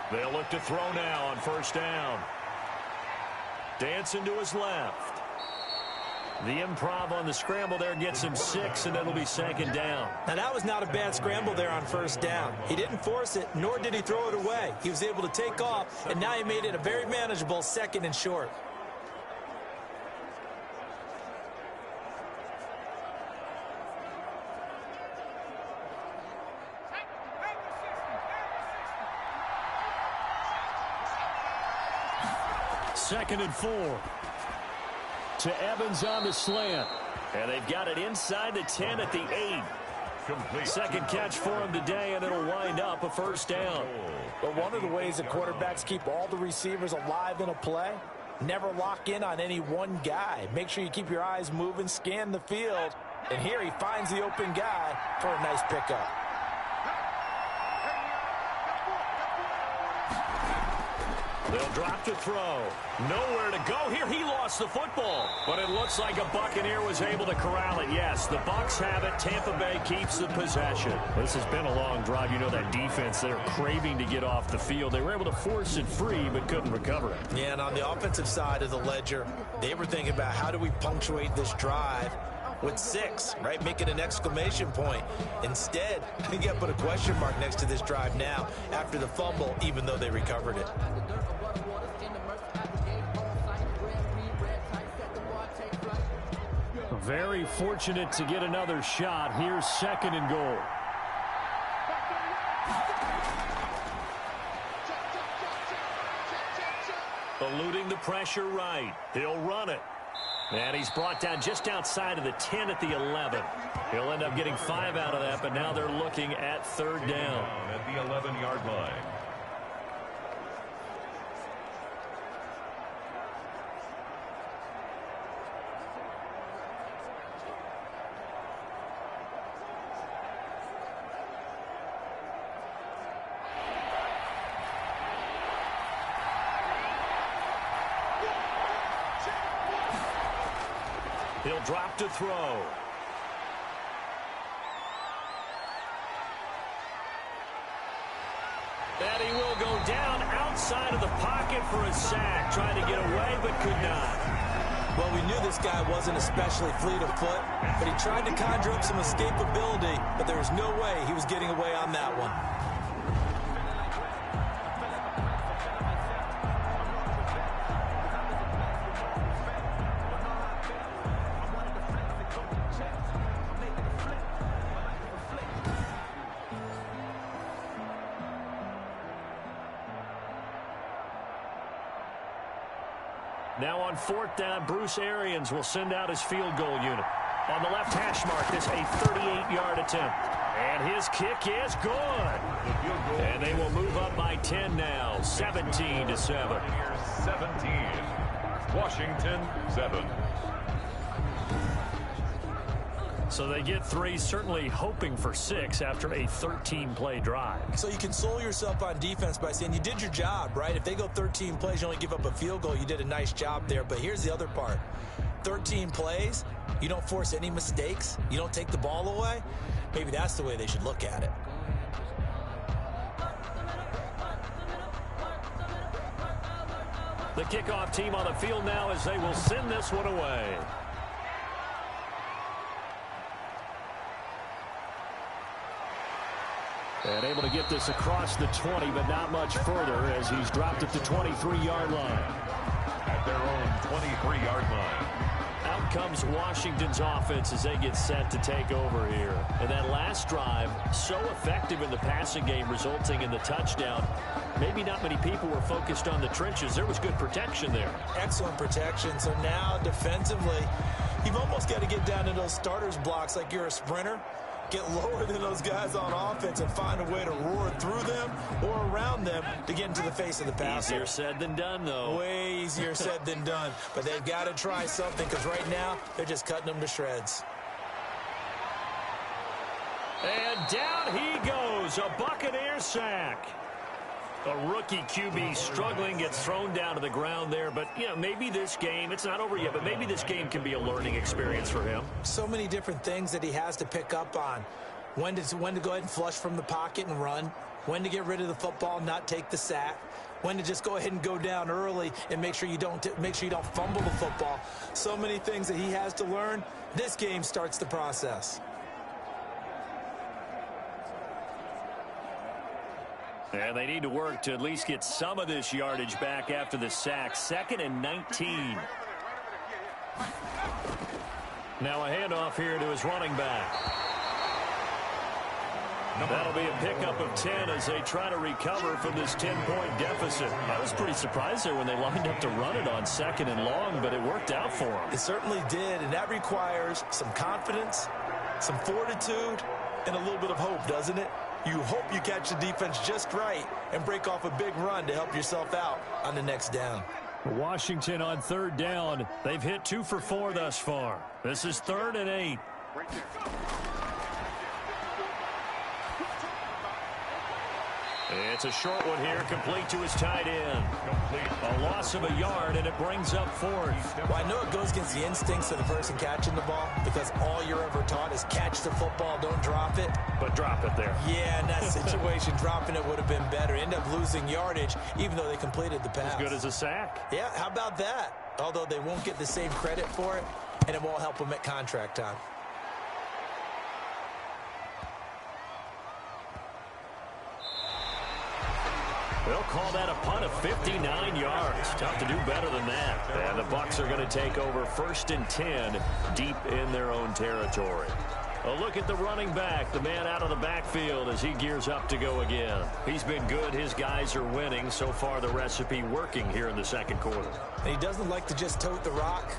They'll look to throw now on first down. Dancing to his left. The improv on the scramble there gets him 6, and it'll be 2nd down. Now, that was not a bad scramble there on first down. He didn't force it, nor did he throw it away. He was able to take off, and now he made it a very manageable 2nd and short. Second and 4. To Evans on the slant. And they've got it inside the 10 at the 8. Complete. Second catch for him today, and it'll wind up a first down. But one of the ways that quarterbacks keep all the receivers alive in a play, never lock in on any one guy. Make sure you keep your eyes moving, scan the field. And here he finds the open guy for a nice pickup. They'll drop to throw. Nowhere to go here. He lost the football. But it looks like a Buccaneer was able to corral it. Yes, the Bucs have it. Tampa Bay keeps the possession. This has been a long drive. You know that defense, they're craving to get off the field. They were able to force it free but couldn't recover it. Yeah, and on the offensive side of the ledger, they were thinking about how do we punctuate this drive with 6, right? Make it an exclamation point. Instead, you got to put a question mark next to this drive now after the fumble, even though they recovered it. Very fortunate to get another shot. Here's 2nd and goal. Eluding the pressure right. He'll run it. And he's brought down just outside of the 10 at the 11. He'll end up getting 5 out of that, but now they're looking at 3rd down. At the 11-yard line. He'll drop to throw. And he will go down outside of the pocket for a sack. Trying to get away, but could not. Well, we knew this guy wasn't especially fleet of foot, but he tried to conjure up some escapability, but there was no way he was getting away on that one. Now on 4th down, Bruce Arians will send out his field goal unit. On the left hash mark, this a 38-yard attempt. And his kick is good. And they will move up by 10 now, 17-7. 17. Washington 7. So they get 3, certainly hoping for 6 after a 13-play drive. So you console yourself on defense by saying you did your job, right? If they go 13 plays, you only give up a field goal, you did a nice job there. But here's the other part. 13 plays, you don't force any mistakes, you don't take the ball away. Maybe that's the way they should look at it. The kickoff team on the field now as they will send this one away. And able to get this across the 20, but not much further as he's dropped at the 23-yard line. At their own 23-yard line. Out comes Washington's offense as they get set to take over here. And that last drive, so effective in the passing game, resulting in the touchdown. Maybe not many people were focused on the trenches. There was good protection there. Excellent protection. So now defensively, you've almost got to get down to those starters blocks like you're a sprinter. Get lower than those guys on offense and find a way to roar through them or around them to get into the face of the passer. Easier said than done, though. Way easier said than done. But they've got to try something because right now they're just cutting them to shreds. And down he goes. A Buccaneer sack. A rookie QB struggling, gets thrown down to the ground there. But, you know, maybe this game, it's not over yet, but maybe this game can be a learning experience for him. So many different things that he has to pick up on. When to go ahead and flush from the pocket and run. When to get rid of the football, not take the sack. When to just go ahead and go down early and make sure you don't fumble the football. So many things that he has to learn. This game starts the process. And they need to work to at least get some of this yardage back after the sack. 2nd and 19. Now a handoff here to his running back. That'll be a pickup of 10 as they try to recover from this 10-point deficit. I was pretty surprised there when they lined up to run it on 2nd and long, but it worked out for them. It certainly did, and that requires some confidence, some fortitude, and a little bit of hope, doesn't it? You hope you catch the defense just right and break off a big run to help yourself out on the next down. Washington on 3rd down. They've hit 2 for 4 thus far. This is 3rd and 8. It's a short one here, complete to his tight end. A loss of a yard, and it brings up 4th. Well, I know it goes against the instincts of the person catching the ball because all you're ever taught is catch the football, don't drop it. But drop it there. Yeah, in that situation, dropping it would have been better. End up losing yardage, even though they completed the pass. As good as a sack. Yeah, how about that? Although they won't get the same credit for it, and it won't help them at contract time. They'll call that a punt of 59 yards. Tough to do better than that. And the Bucs are going to take over 1st and 10 deep in their own territory. A look at the running back, the man out of the backfield as he gears up to go again. He's been good. His guys are winning. So far, the recipe working here in the 2nd quarter. And he doesn't like to just tote the rock.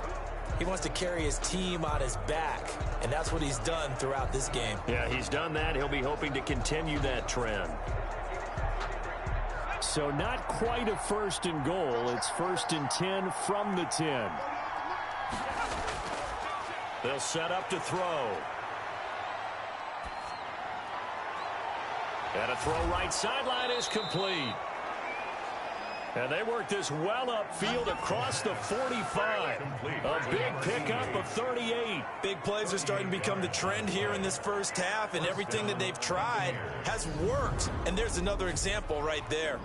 He wants to carry his team on his back, and that's what he's done throughout this game. Yeah, he's done that. He'll be hoping to continue that trend. So not quite a 1st and goal. It's 1st and 10 from the 10. They'll set up to throw. And a throw right sideline is complete. And they work this well upfield across the 45. A big pickup of 38. Big plays are starting to become the trend here in this first half, and everything that they've tried has worked. And there's another example right there.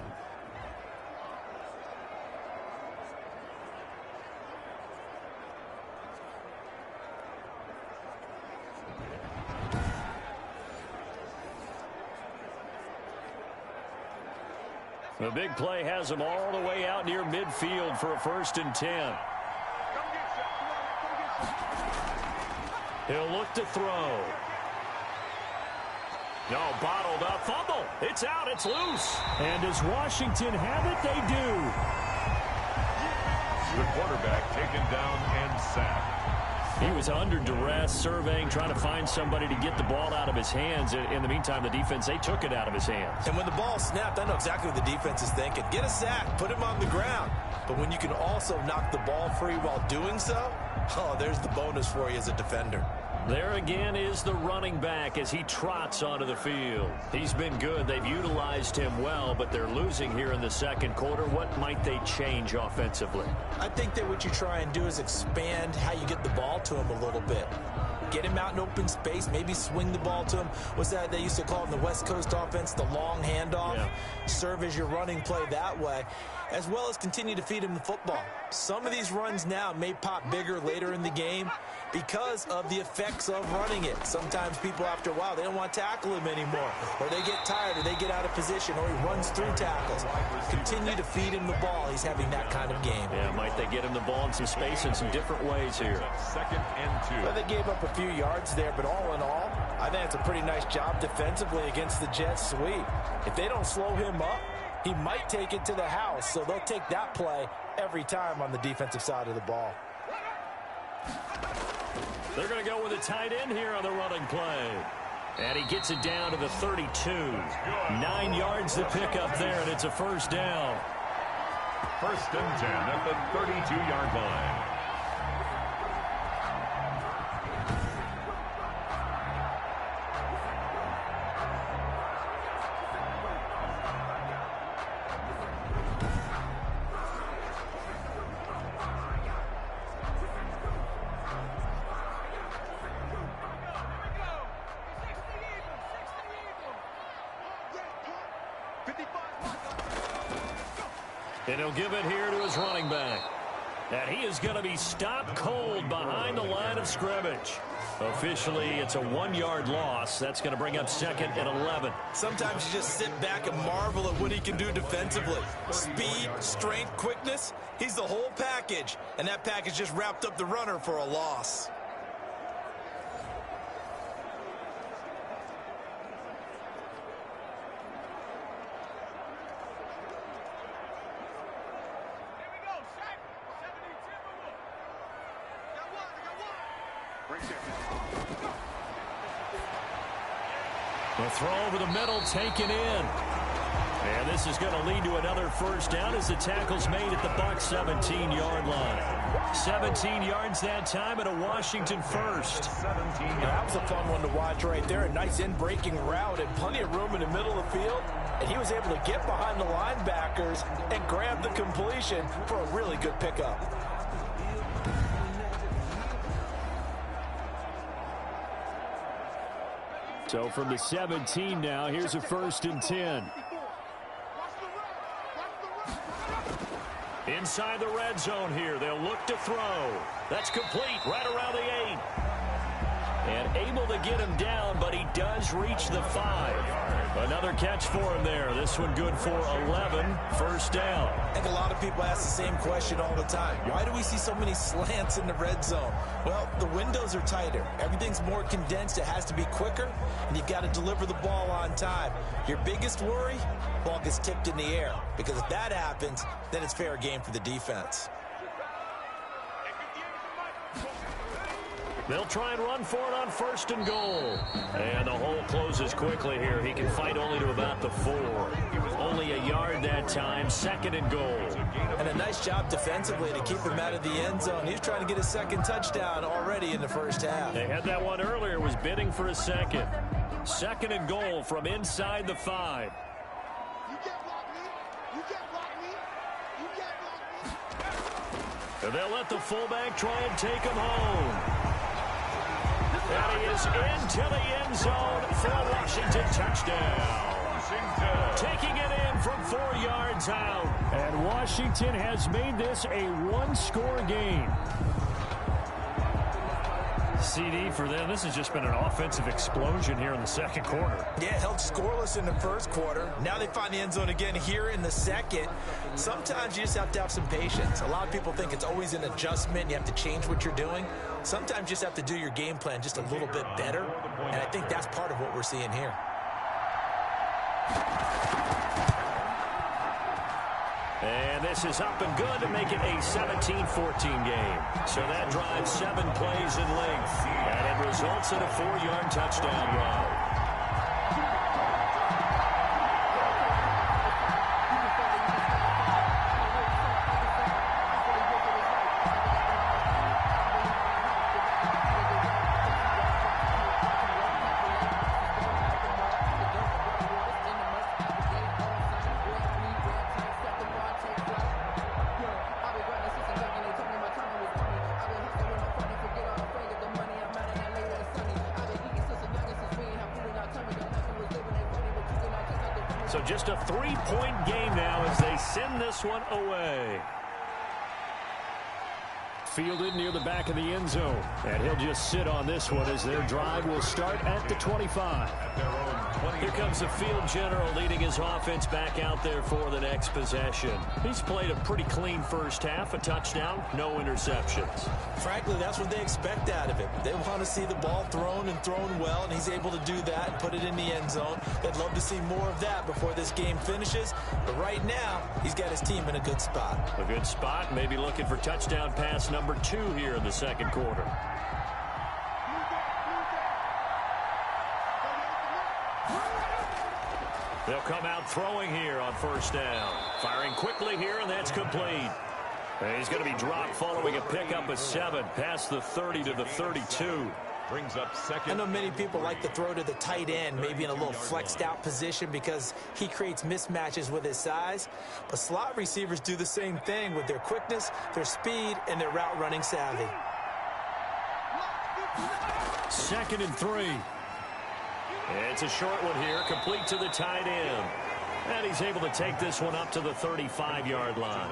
The big play has him all the way out near midfield for a 1st and 10. He'll look to throw. No, bottled up. Fumble. It's out. It's loose. And does Washington have it? They do. The quarterback taken down and sacked. He was under duress, surveying, trying to find somebody to get the ball out of his hands. In the meantime, the defense, they took it out of his hands. And when the ball snapped, I know exactly what the defense is thinking. Get a sack, put him on the ground. But when you can also knock the ball free while doing so, oh, there's the bonus for you as a defender. There again is the running back as he trots onto the field. He's been good. They've utilized him well, but they're losing here in the second quarter. What might they change offensively? I think that what you try and do is expand how you get the ball to him a little bit. Get him out in open space, maybe swing the ball to him. What's that they used to call in the West Coast offense, the long handoff? Yeah. Serve as your running play that way, as well as continue to feed him the football. Some of these runs now may pop bigger later in the game because of the effects of running it. Sometimes people, after a while, they don't want to tackle him anymore, or they get tired, or they get out of position, or he runs through tackles. Continue to feed him the ball. He's having that kind of game. Yeah, might they get him the ball in some space in some different ways here. 2nd and 2. Well, they gave up a few yards there, but all in all, I think it's a pretty nice job defensively against the Jets sweep. If they don't slow him up, he might take it to the house, so they'll take that play every time on the defensive side of the ball. They're going to go with a tight end here on the running play. And he gets it down to the 32. 9 yards to pick up there, and it's a first down. 1st and 10 at the 32-yard line. And he'll give it here to his running back. And he is going to be stopped cold behind the line of scrimmage. Officially, it's a 1-yard loss. That's going to bring up 2nd and 11. Sometimes you just sit back and marvel at what he can do defensively. Speed, strength, quickness. He's the whole package. And that package just wrapped up the runner for a loss. The throw over the middle taken in. And this is going to lead to another first down as the tackle's made at the Bucs 17-yard line. 17 yards that time and a Washington first. That was a fun one to watch right there. A nice in-breaking route and plenty of room in the middle of the field. And he was able to get behind the linebackers and grab the completion for a really good pickup. So from the 17 now, here's a 1st and 10. Inside the red zone here, they'll look to throw. That's complete right around the 8. And able to get him down, but he does reach the 5. Another catch for him there. This one good for 11. First down. I think a lot of people ask the same question all the time. Why do we see so many slants in the red zone? Well, the windows are tighter. Everything's more condensed. It has to be quicker, and you've got to deliver the ball on time. Your biggest worry? Ball gets tipped in the air. Because if that happens, then it's fair game for the defense. They'll try and run for it on 1st and goal. And the hole closes quickly here. He can fight only to about the 4. Only a yard that time. 2nd and goal. And a nice job defensively to keep him out of the end zone. He's trying to get a 2nd touchdown already in the first half. They had that one earlier. Was bidding for a 2nd. 2nd and goal from inside the 5. And they'll let the fullback try and take him home. And he is into the end zone for a Washington touchdown. Taking it in from 4 yards out. And Washington has made this a 1-score game. CD for them. This has just been an offensive explosion here in the second quarter. Yeah, held scoreless in the first quarter. Now they find the end zone again here in the second. Sometimes you just have to have some patience. A lot of people think it's always an adjustment. You have to change what you're doing. Sometimes you just have to do your game plan just a little bit better. And I think that's part of what we're seeing here. And this is up and good to make it a 17-14 game. So that drives 7 plays in length. And it results in a 4-yard touchdown run. So just a 3-point game now as they send this one away. Fielded near the back of the end zone. And he'll just sit on this one as their drive will start at the 25. Here comes the field general leading his offense back out there for the next possession. He's played a pretty clean first half, a touchdown, no interceptions. Frankly, that's what they expect out of him. They want to see the ball thrown and thrown well, and he's able to do that and put it in the end zone. They'd love to see more of that before this game finishes. But right now, he's got his team in a good spot. A good spot, maybe looking for touchdown pass number 2 here in the second quarter. They'll come out throwing here on first down. Firing quickly here, and that's complete. And he's going to be dropped following a pickup of 7 past the 30 to the 32. Brings up second. I know many people like to throw to the tight end, maybe in a little flexed out position because he creates mismatches with his size. But slot receivers do the same thing with their quickness, their speed, and their route running savvy. 2nd and 3. It's a short one here, complete to the tight end. And he's able to take this one up to the 35-yard line.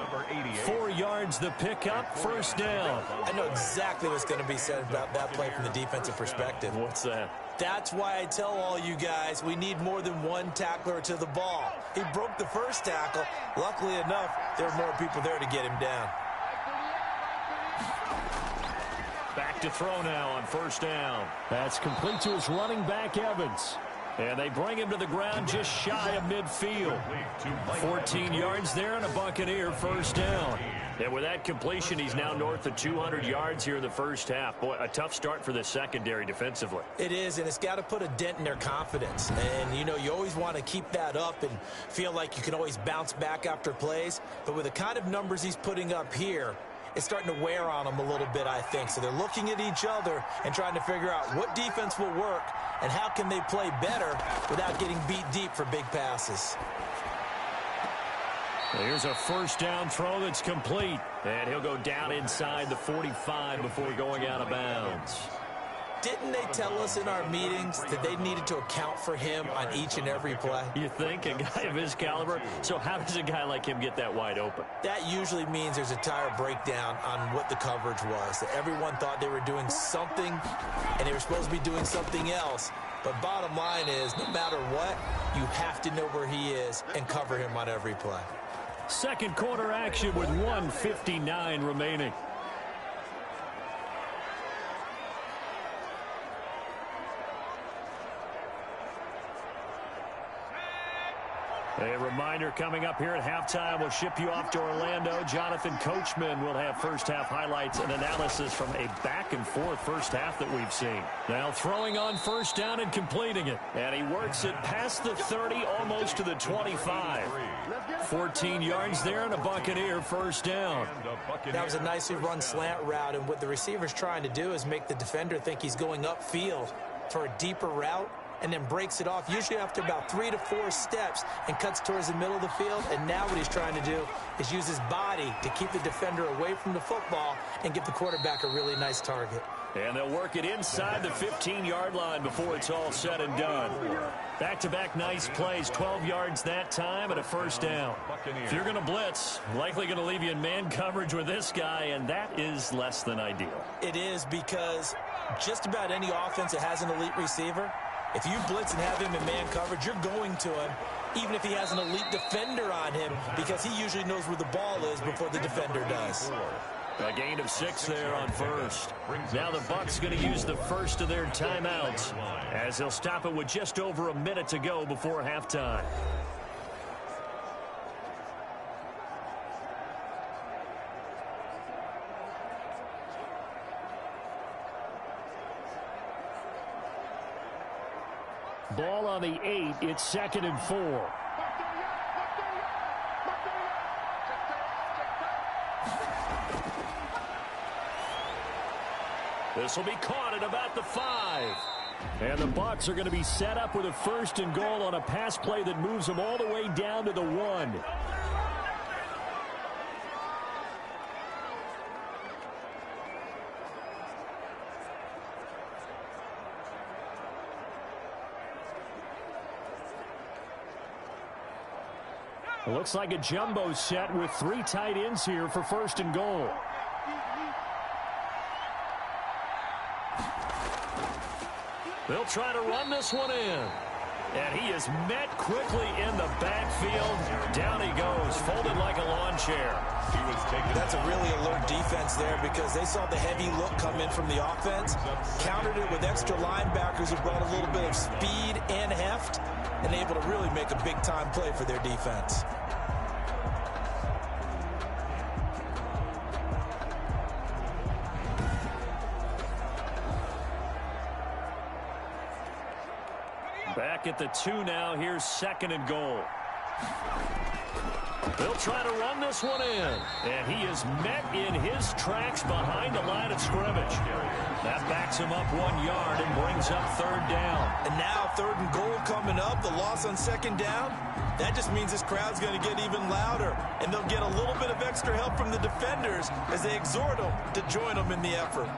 4 yards the pickup, first down. I know exactly what's going to be said about that play from the defensive perspective. What's that? That's why I tell all you guys we need more than one tackler to the ball. He broke the first tackle. Luckily enough, there are more people there to get him down. Back to throw now on first down. That's complete to his running back, Evans. And they bring him to the ground just shy of midfield. 14 yards there and a Buccaneer first down. And with that completion, he's now north of 200 yards here in the first half. Boy, a tough start for the secondary defensively. It is, and it's got to put a dent in their confidence. And, you know, you always want to keep that up and feel like you can always bounce back after plays. But with the kind of numbers he's putting up here, it's starting to wear on them a little bit, I think. So they're looking at each other and trying to figure out what defense will work and how can they play better without getting beat deep for big passes. Here's a first down throw that's complete. And he'll go down inside the 45 before going out of bounds. Didn't they tell us in our meetings that they needed to account for him on each and every play? You think? A guy of his caliber? So how does a guy like him get that wide open? That usually means there's a tire breakdown on what the coverage was. That everyone thought they were doing something, and they were supposed to be doing something else. But bottom line is, no matter what, you have to know where he is and cover him on every play. Second quarter action with 1:59 remaining. A reminder coming up here at halftime. We'll ship you off to Orlando. Jonathan Coachman will have first half highlights and analysis from a back-and-forth first half that we've seen. Now throwing on first down and completing it. And he works it past the 30, almost to the 25. 14 yards there and a Buccaneer first down. That was a nicely run slant route, and what the receiver's trying to do is make the defender think he's going upfield for a deeper route, and then breaks it off, usually after about 3 to 4 steps, and cuts towards the middle of the field. And now what he's trying to do is use his body to keep the defender away from the football and give the quarterback a really nice target. And they'll work it inside the 15-yard line before it's all said and done. Back-to-back nice plays, 12 yards that time and a first down. If you're going to blitz, likely going to leave you in man coverage with this guy, and that is less than ideal. It is, because just about any offense that has an elite receiver, if you blitz and have him in man coverage, you're going to him, even if he has an elite defender on him, because he usually knows where the ball is before the defender does. A gain of 6 there on first. Now the Bucs going to use the first of their timeouts as they'll stop it with just over a minute to go before halftime. Ball on the 8. It's 2nd and 4. This will be caught at about the 5. And the Bucs are going to be set up with a 1st and goal on a pass play that moves them all the way down to the 1. It looks like a jumbo set with 3 tight ends here for 1st and goal. They'll try to run this one in. And he is met quickly in the backfield. Down he goes, folded like a lawn chair. That's a really alert defense there because they saw the heavy look come in from the offense, countered it with extra linebackers who brought a little bit of speed and heft, and able to really make a big-time play for their defense. Back at the 2 now. Here's 2nd and goal. They'll try to run this one in. And he is met in his tracks behind the line of scrimmage. That backs him up 1 yard and brings up 3rd down. And now 3rd and goal coming up. The loss on 2nd down. That just means this crowd's going to get even louder. And they'll get a little bit of extra help from the defenders as they exhort them to join them in the effort.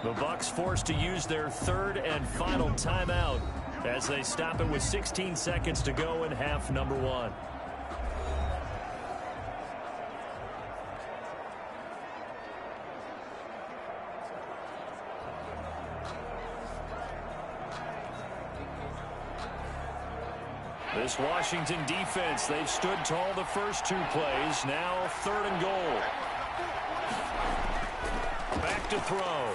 The Bucs forced to use their 3rd and final timeout as they stop it with 16 seconds to go in half number 1. This Washington defense, they've stood tall the first 2 plays. Now 3rd and goal. Back to throw.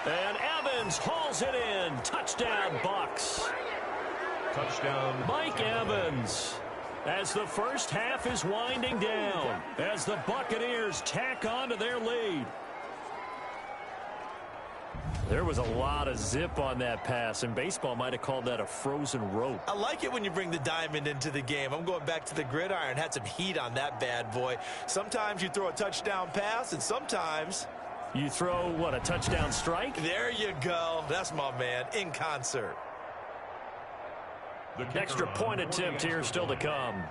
And Evans hauls it in. Touchdown, Bucs. Touchdown, Mike Evans. As the first half is winding down, as the Buccaneers tack on to their lead. There was a lot of zip on that pass, and baseball might have called that a frozen rope. I like it when you bring the diamond into the game. I'm going back to the gridiron. Had some heat on that bad boy. Sometimes you throw a touchdown pass, and sometimes you throw, what, a touchdown strike? There you go. That's my man, in concert. The extra point attempt here still to come.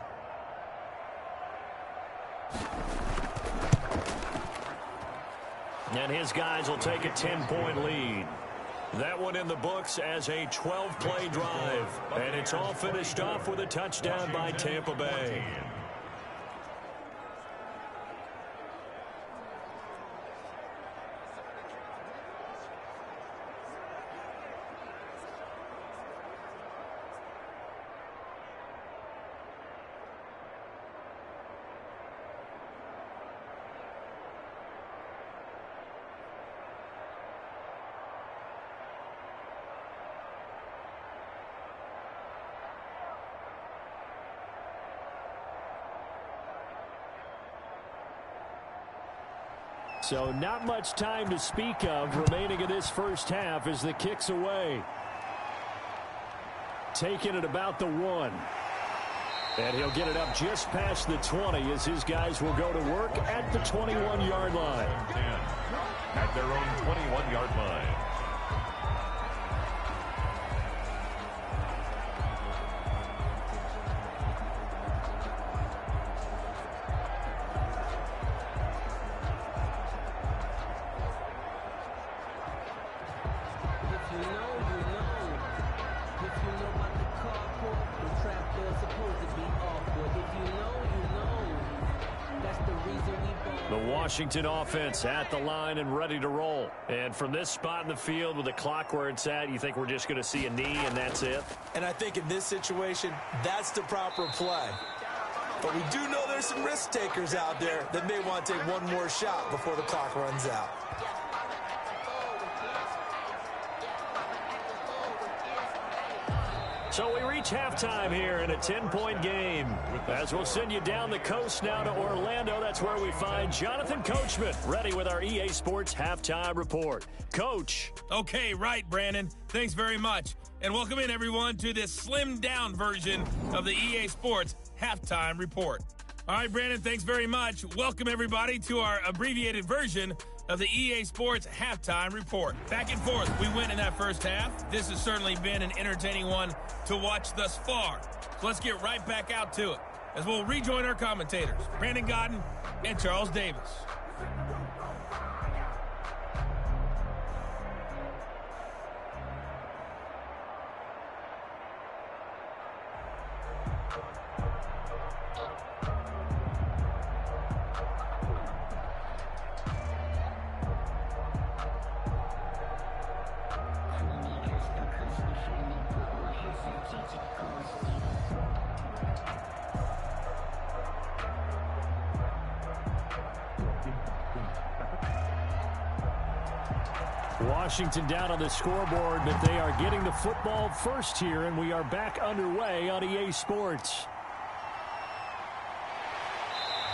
And his guys will take a 10-point lead. That one in the books as a 12-play drive. And it's all finished off with a touchdown by Tampa Bay. So not much time to speak of remaining in this first half as the kick's away. Taking it about the 1. And he'll get it up just past the 20 as his guys will go to work at the 21-yard line. At their own 21-yard line. Washington offense at the line and ready to roll. And from this spot in the field with the clock where it's at, you think we're just going to see a knee and that's it? And I think in this situation, that's the proper play. But we do know there's some risk takers out there that may want to take one more shot before the clock runs out. So we reach halftime here in a 10-point game. As we'll send you down the coast now to Orlando, that's where we find Jonathan Coachman, ready with our EA Sports Halftime Report. Coach. Okay, right, Brandon. Thanks very much. And welcome in, everyone, to this slimmed-down version of the EA Sports Halftime Report. All right, Brandon, thanks very much. Welcome, everybody, to our abbreviated version of the EA Sports Halftime Report. Back and forth, we went in that first half. This has certainly been an entertaining one to watch thus far. So let's get right back out to it as we'll rejoin our commentators, Brandon Godden and Charles Davis. Washington down on the scoreboard, but they are getting the football first here, and we are back underway on EA Sports.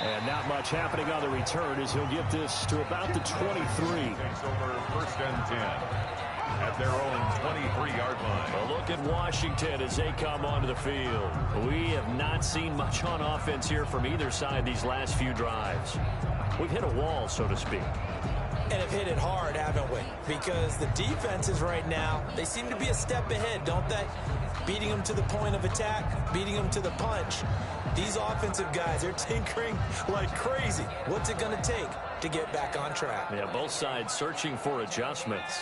And not much happening on the return as he'll get this to about the 23. Takes over first and 10 at their own 23-yard line. A look at Washington as they come onto the field. We have not seen much on offense here from either side these last few drives. We've hit a wall, so to speak. And have hit it hard, haven't we? Because the defenses right now, they seem to be a step ahead, don't they? Beating them to the point of attack, beating them to the punch. These offensive guys, they're tinkering like crazy. What's it going to take to get back on track? Yeah, both sides searching for adjustments.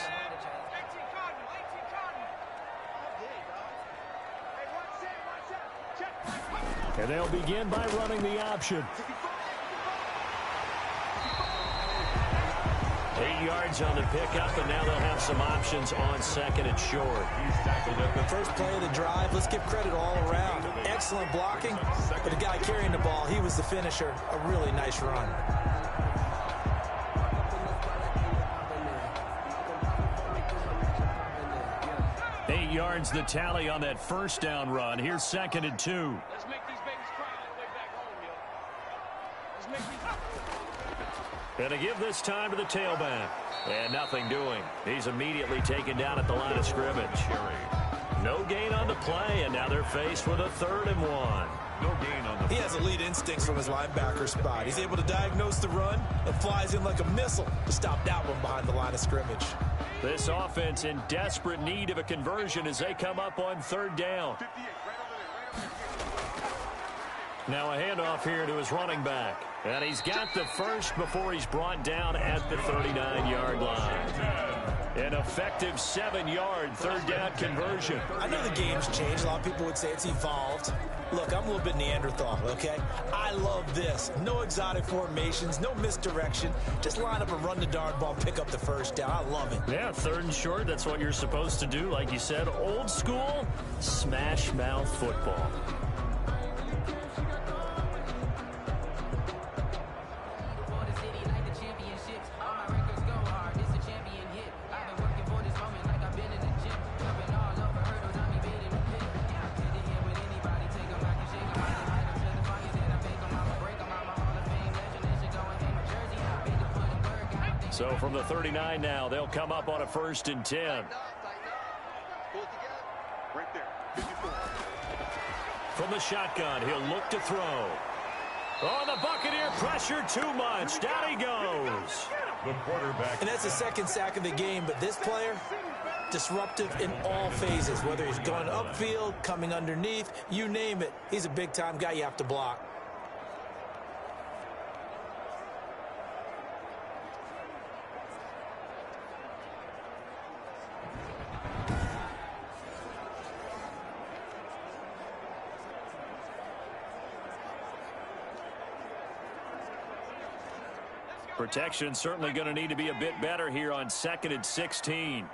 And they'll begin by running the option. 8 yards on the pickup, and now they'll have some options on second and short. He's tackled at the First play of the drive, let's give credit all around. Excellent blocking, but the guy carrying the ball, he was the finisher. A really nice run. Eight yards the tally on that first down run. Here's second and 2. Let's make these babies cry on the way back home, yo. Let's make these... Going to give this time to the tailback. And nothing doing. He's immediately taken down at the line of scrimmage. No gain on the play, and now they're faced with a 3rd and 1. no gain on the He has elite instincts from his linebacker spot. He's able to diagnose the run and flies in like a missile to stop that one behind the line of scrimmage. This offense in desperate need of a conversion as they come up on 3rd down. Now a handoff here to his running back. And he's got the first before he's brought down at the 39-yard line. An effective 7-yard 3rd down conversion. I know the game's changed. A lot of people would say it's evolved. Look, I'm a little bit Neanderthal, okay? I love this. No exotic formations, no misdirection. Just line up and run the darn ball, pick up the first down. I love it. Yeah, 3rd and short, that's what you're supposed to do. Like you said, old school, smash mouth football. So from the 39 now, they'll come up on a 1st and 10. From the shotgun, he'll look to throw. Oh, the Buccaneer pressure too much. Down he goes. The quarterback. And that's the 2nd sack of the game, but this player, disruptive in all phases, whether he's going upfield, coming underneath, you name it. He's a big-time guy you have to block. Protection certainly going to need to be a bit better here on 2nd and 16.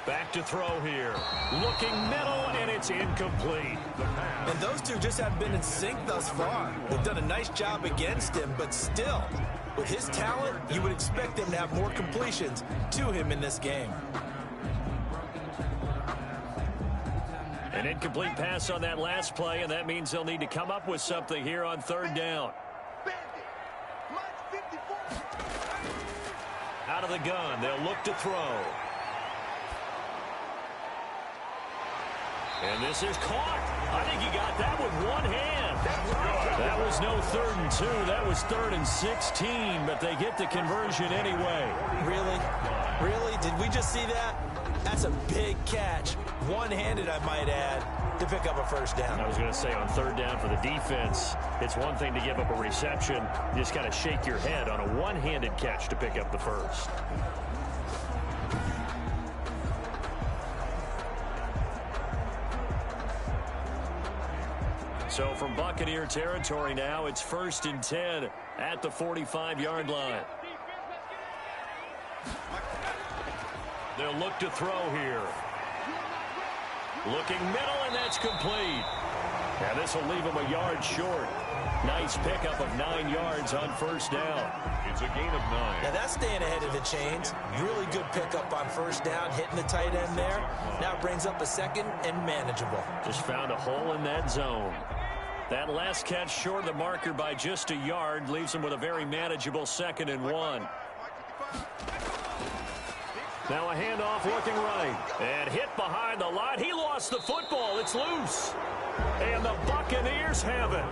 Back to throw here. Looking middle, and it's incomplete. And those two just haven't been in sync thus far. They've done a nice job against him, but still, with his talent, you would expect them to have more completions to him in this game. An incomplete pass on that last play, and that means they'll need to come up with something here on third down. Out of the gun, they'll look to throw. And this is caught. I think he got that with one hand. That was no 3rd and 2. That was 3rd and 16, but they get the conversion anyway. Really? Really? Did we just see that? That's a big catch. One-handed, I might add, to pick up a first down. I was going to say on third down for the defense, it's one thing to give up a reception. You just got to shake your head on a one-handed catch to pick up the first. So from Buccaneer territory now, it's 1st and 10 at the 45-yard line. They'll look to throw here. Looking middle, and that's complete. And this will leave him a yard short. Nice pickup of 9 yards on first down. It's a gain of 9. Now that's staying ahead of the chains. Really good pickup on first down, hitting the tight end there. Now it brings up a second and manageable. Just found a hole in that zone. That last catch short of the marker by just a yard leaves him with a very manageable 2nd and 1. Now a handoff looking right. And hit behind the line. He lost the football. It's loose. And the Buccaneers have it.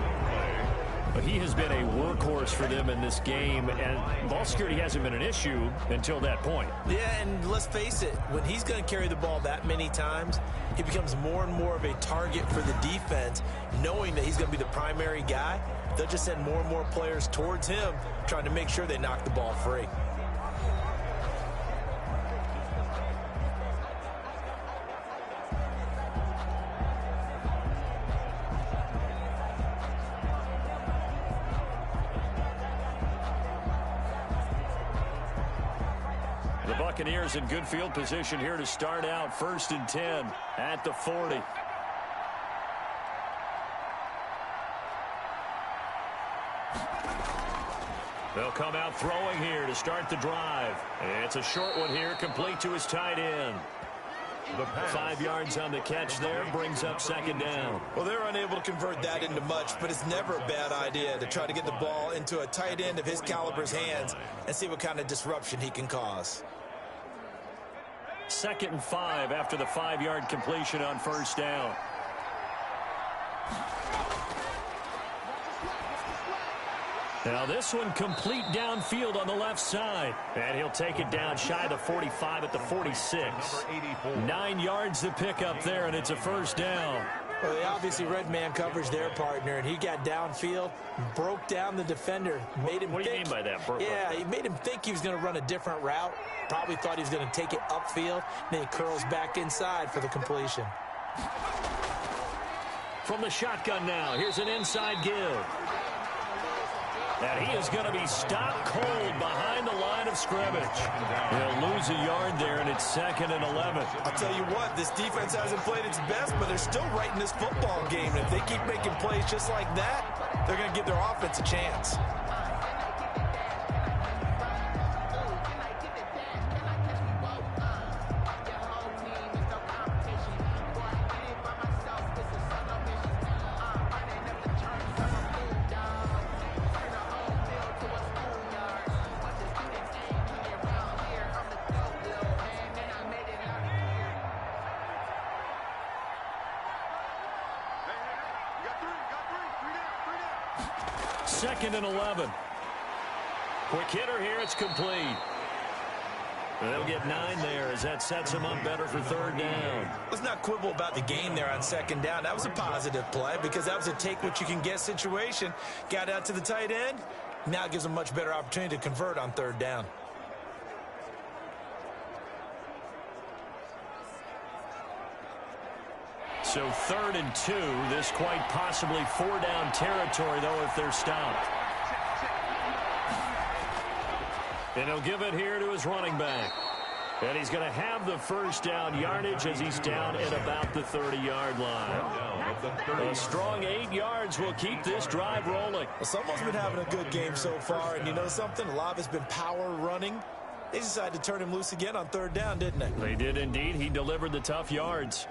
But he has been a workhorse for them in this game, and ball security hasn't been an issue until that point. Yeah, and let's face it, when he's going to carry the ball that many times, he becomes more and more of a target for the defense, knowing that he's going to be the primary guy. They'll just send more and more players towards him, trying to make sure they knock the ball free. Buccaneers in good field position here to start out. 1st and 10 at the 40. They'll come out throwing here to start the drive. It's a short one here, complete to his tight end. 5 yards on the catch there, brings up 2nd down. Well, they're unable to convert that into much, but it's never a bad idea to try to get the ball into a tight end of his caliber's hands and see what kind of disruption he can cause. 2nd and 5 after the 5-yard completion on first down. Now this one complete downfield on the left side. And he'll take it down shy of the 45 at the 46. 9 yards to pick up there, and it's a first down. Well, they obviously red man coverage their partner, and he got downfield, broke down the defender, made him What do you mean by that? Yeah, he made him think he was going to run a different route. Probably thought he was going to take it upfield. Then he curls back inside for the completion. From the shotgun now, here's an inside give. And he is going to be stopped cold behind the line of scrimmage. He'll lose a yard there, and it's 2nd and 11. I'll tell you what, this defense hasn't played its best, but they're still right in this football game. And if they keep making plays just like that, they're going to give their offense a chance. Second and 11. Quick hitter here. It's complete. They'll get 9 there as that sets them up better for 3rd down. Let's not quibble about the gain there on 2nd down. That was a positive play because that was a take-what-you-can-get situation. Got out to the tight end. Now it gives them a much better opportunity to convert on 3rd down. So 3rd and 2. This quite possibly 4-down territory, though, if they're stopped. And he'll give it here to his running back. And he's going to have the first down yardage as he's down at about the 30-yard line. A strong 8 yards will keep this drive rolling. Well, someone's been having a good game so far, and you know something? A lot of it's been power running. They decided to turn him loose again on 3rd down, didn't they? They did indeed. He delivered the tough yards.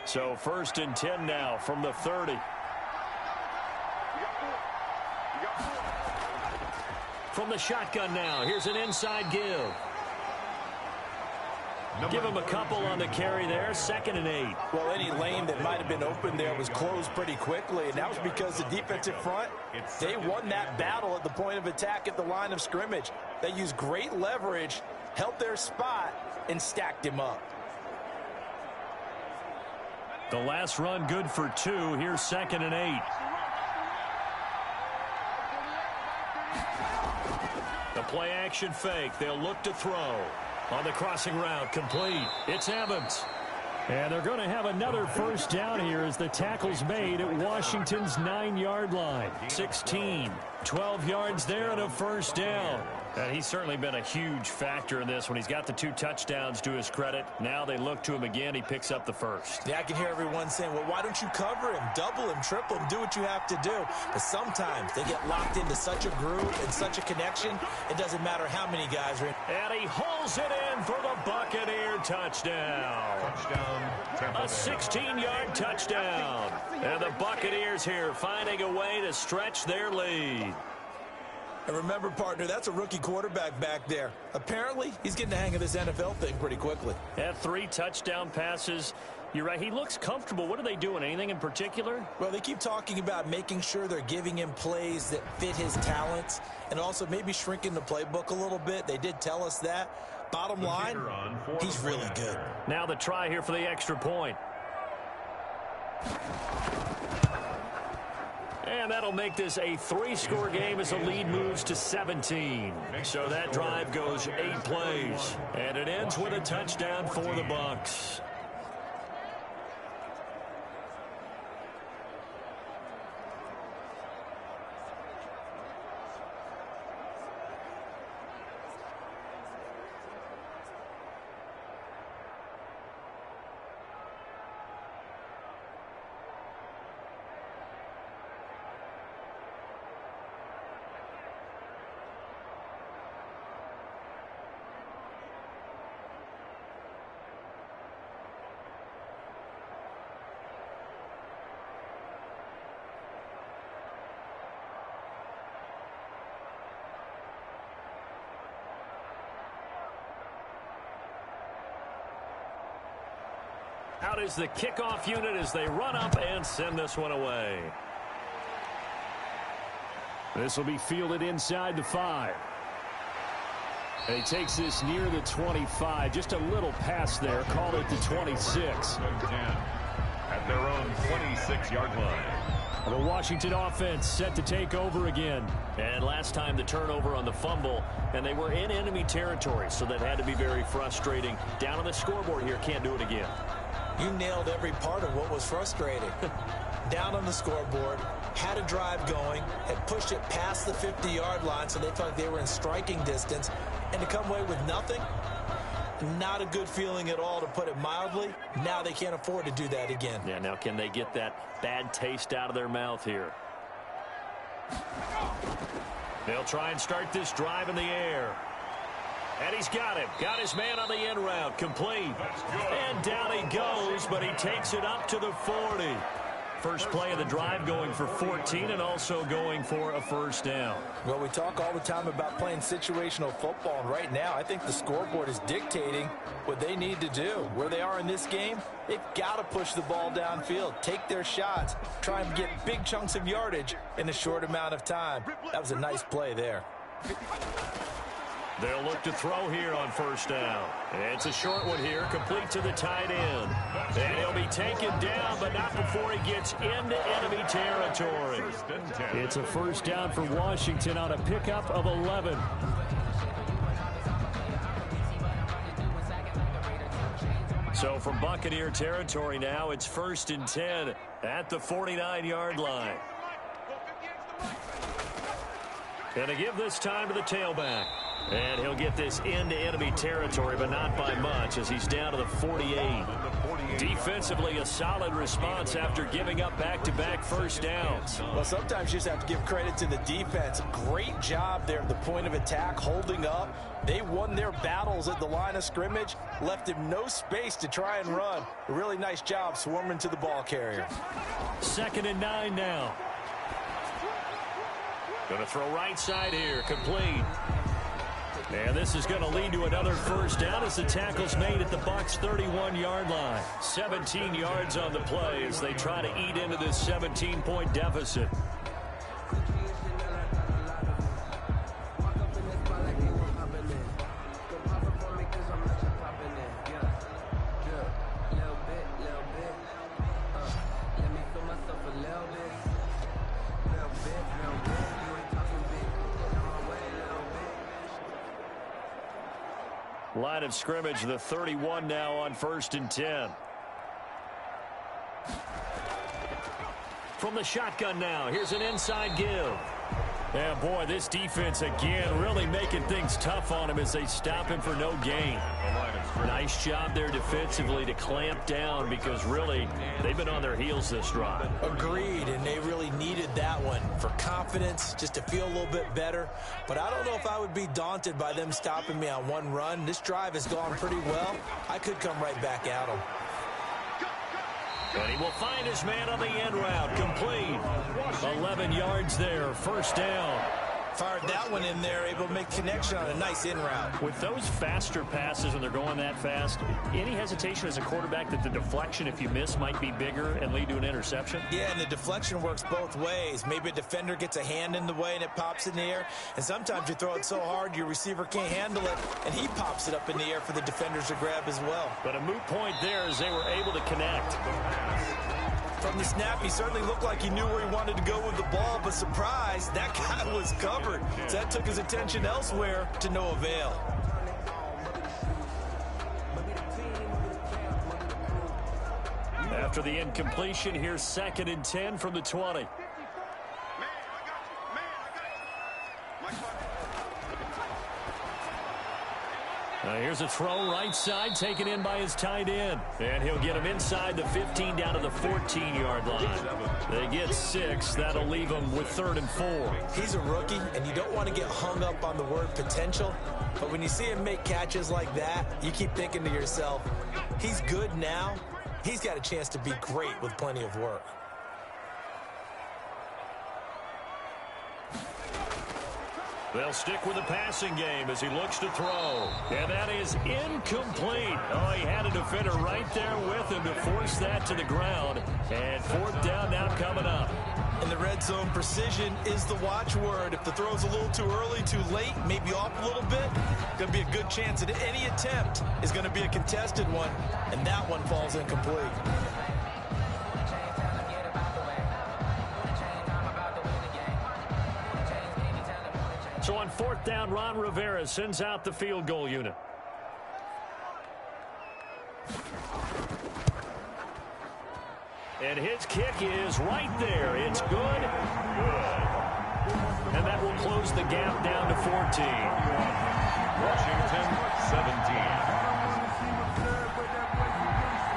So 1st and 10 now from the 30. From the shotgun now, here's an inside give. Give him a couple on the carry there, 2nd and 8. Well, any lane that might have been open there was closed pretty quickly, and that was because the defensive front, they won that battle at the point of attack at the line of scrimmage. They used great leverage, held their spot, and stacked him up. The last run good for 2. Here's 2nd and 8. The play action fake. They'll look to throw. On the crossing route, complete. It's Evans. And they're going to have another 1st down here as the tackle's made at Washington's 9-yard line. 16, 12 yards there and a 1st down. And he's certainly been a huge factor in this when he's got the 2 touchdowns to his credit. Now they look to him again. He picks up the 1st. Yeah, I can hear everyone saying, well, why don't you cover him, double him, triple him, do what you have to do. But sometimes they get locked into such a groove and such a connection, it doesn't matter how many guys are in. And he hauls it in for the Buccaneer touchdown. A 16-yard touchdown. And the Buccaneers here finding a way to stretch their lead. And remember, partner, that's a rookie quarterback back there. Apparently, he's getting the hang of this NFL thing pretty quickly. Had 3 touchdown passes. You're right. He looks comfortable. What are they doing? Anything in particular? Well, they keep talking about making sure they're giving him plays that fit his talents and also maybe shrinking the playbook a little bit. They did tell us that. Bottom line, he's really good. Now the try here for the extra point. And that'll make this a 3-score game as the lead moves to 17. So that drive goes 8 plays. And it ends with a touchdown for the Bucs. Out is the kickoff unit as they run up and send this one away. This will be fielded inside the 5. And he takes this near the 25. Just a little pass there. Call it the 26. At their own 26-yard line. The Washington offense set to take over again. And last time the turnover on the fumble, and they were in enemy territory, so that had to be very frustrating. Down on the scoreboard here, can't do it again. You nailed every part of what was frustrating. Down on the scoreboard, had a drive going, had pushed it past the 50-yard line so they felt like they were in striking distance, and to come away with nothing, not a good feeling at all, to put it mildly. Now they can't afford to do that again. Yeah, now can they get that bad taste out of their mouth here? They'll try and start this drive in the air. And he's got him. Got his man on the in route. Complete. And down he goes, but he takes it up to the 40. First play of the drive going for 14 and also going for a 1st down. Well, we talk all the time about playing situational football, and right now I think the scoreboard is dictating what they need to do. Where they are in this game, they've got to push the ball downfield, take their shots, try and get big chunks of yardage in a short amount of time. That was a nice play there. They'll look to throw here on 1st down. It's a short one here, complete to the tight end. And he'll be taken down, but not before he gets into enemy territory. It's a 1st down for Washington on a pickup of 11. So from Buccaneer territory now, it's 1st and 10 at the 49-yard line. And to give this time to the tailback. And he'll get this into enemy territory, but not by much, as he's down to the 48. Defensively, a solid response after giving up back-to-back first downs. Well, sometimes you just have to give credit to the defense. Great job there at the point of attack, holding up. They won their battles at the line of scrimmage, left him no space to try and run. A really nice job swarming to the ball carrier. 2nd and 9 now. Going to throw right side here, complete. And this is going to lead to another first down as the tackle's made at the Bucs' 31-yard line. 17 yards on the play as they try to eat into this 17-point deficit. Line of scrimmage, the 31 now on 1st and 10. From the shotgun now, here's an inside give. Yeah, boy, this defense again really making things tough on him as they stop him for no gain. Nice job there defensively to clamp down because really they've been on their heels this drive. Agreed, and they really needed that one for confidence, just to feel a little bit better. But I don't know if I would be daunted by them stopping me on one run. This drive has gone pretty well. I could come right back at them. And he will find his man on the end route. Complete. 11 yards there. First down. Fired that one in there, able to make connection on a nice in route. With those faster passes and they're going that fast, any hesitation as a quarterback that the deflection, if you miss, might be bigger and lead to an interception? Yeah, and the deflection works both ways. Maybe a defender gets a hand in the way and it pops in the air. And sometimes you throw it so hard your receiver can't handle it, and he pops it up in the air for the defenders to grab as well. But a moot point there as they were able to connect. From the snap, he certainly looked like he knew where he wanted to go with the ball, but surprise, that guy was covered. So that took his attention elsewhere to no avail. After the incompletion, here's 2nd and 10 from the 20. Here's a throw right side taken in by his tight end. And he'll get him inside the 15 down to the 14-yard line. They get 6. That'll leave him with 3rd and 4. He's a rookie, and you don't want to get hung up on the word potential. But when you see him make catches like that, you keep thinking to yourself, he's good now. He's got a chance to be great with plenty of work. They'll stick with the passing game as he looks to throw. And that is incomplete. Oh, he had a defender right there with him to force that to the ground. And 4th down now coming up. In the red zone, precision is the watchword. If the throw's a little too early, too late, maybe off a little bit, going to be a good chance that any attempt is going to be a contested one, and that one falls incomplete. So on 4th down, Ron Rivera sends out the field goal unit. And his kick is right there. It's good. And that will close the gap down to 14. Washington, 17.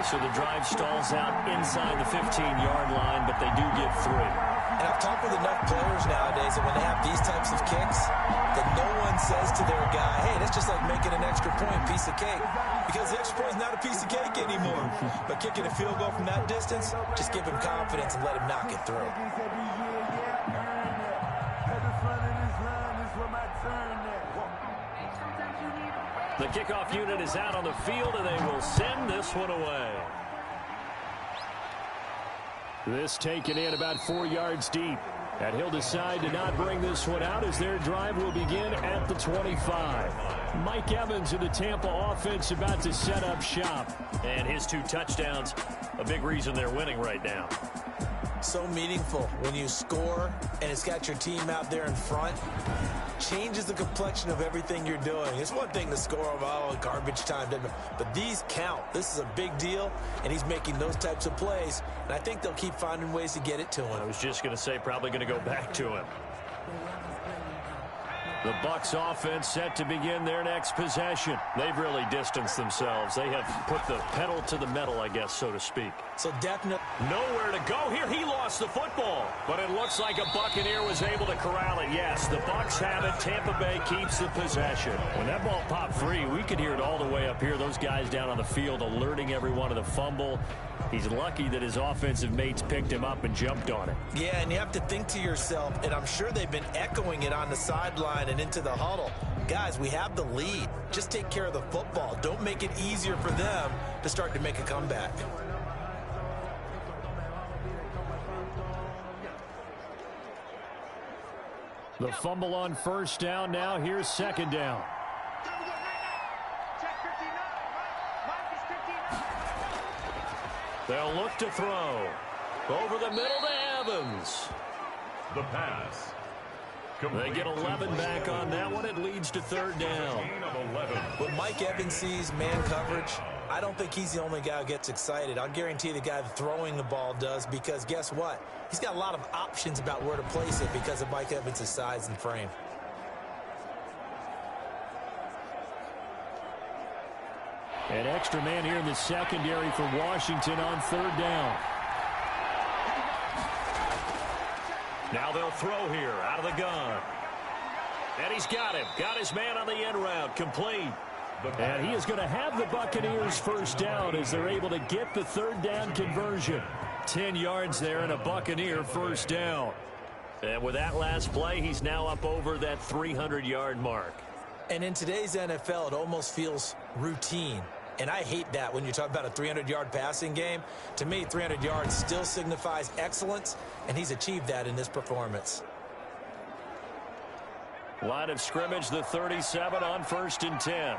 So the drive stalls out inside the 15-yard line, but they do get 3. And I've talked with enough players nowadays that when they have these types of kicks, that no one says to their guy, hey, that's just like making an extra point, piece of cake. Because the extra point is not a piece of cake anymore. But kicking a field goal from that distance, just give him confidence and let him knock it through. The kickoff unit is out on the field, and they will send this one away. This taken in about 4 yards deep. And he'll decide to not bring this one out as their drive will begin at the 25. Mike Evans of the Tampa offense about to set up shop. And his 2 touchdowns, a big reason they're winning right now. So meaningful when you score and it's got your team out there in front. Changes the complexion of everything you're doing. It's one thing to score about garbage time, but these count. This is a big deal, and he's making those types of plays, and I think they'll keep finding ways to get it to him. I was just going to say probably going to go back to him. The Bucs offense set to begin their next possession. They've really distanced themselves. They have put the pedal to the metal, I guess, so to speak. So definitely nowhere to go here. He lost the football, but it looks like a Buccaneer was able to corral it. Yes, the Bucs have it. Tampa Bay keeps the possession. When that ball popped free, we could hear it all the way up here. Those guys down on the field alerting everyone of the fumble. He's lucky that his offensive mates picked him up and jumped on it. Yeah, and you have to think to yourself, and I'm sure they've been echoing it on the sideline and into the huddle. Guys, we have the lead. Just take care of the football. Don't make it easier for them to start to make a comeback. The fumble on first down now. Here's second down. They'll look to throw. Over the middle to Evans. The pass. They get 11 back on that one. It leads to third down. When Mike Evans sees man coverage, I don't think he's the only guy who gets excited. I'll guarantee the guy throwing the ball does, because guess what? He's got a lot of options about where to place it because of Mike Evans' size and frame. An extra man here in the secondary for Washington on third down. Now they'll throw here out of the gun. And he's got him. Got his man on the end route. Complete. And he is going to have the Buccaneers first down as they're able to get the third down conversion. 10 yards there and a Buccaneer first down. And with that last play, he's now up over that 300-yard mark. And in today's NFL, it almost feels routine. And I hate that when you talk about a 300-yard passing game. To me, 300 yards still signifies excellence, and he's achieved that in this performance. Line of scrimmage, the 37 on 1st and 10.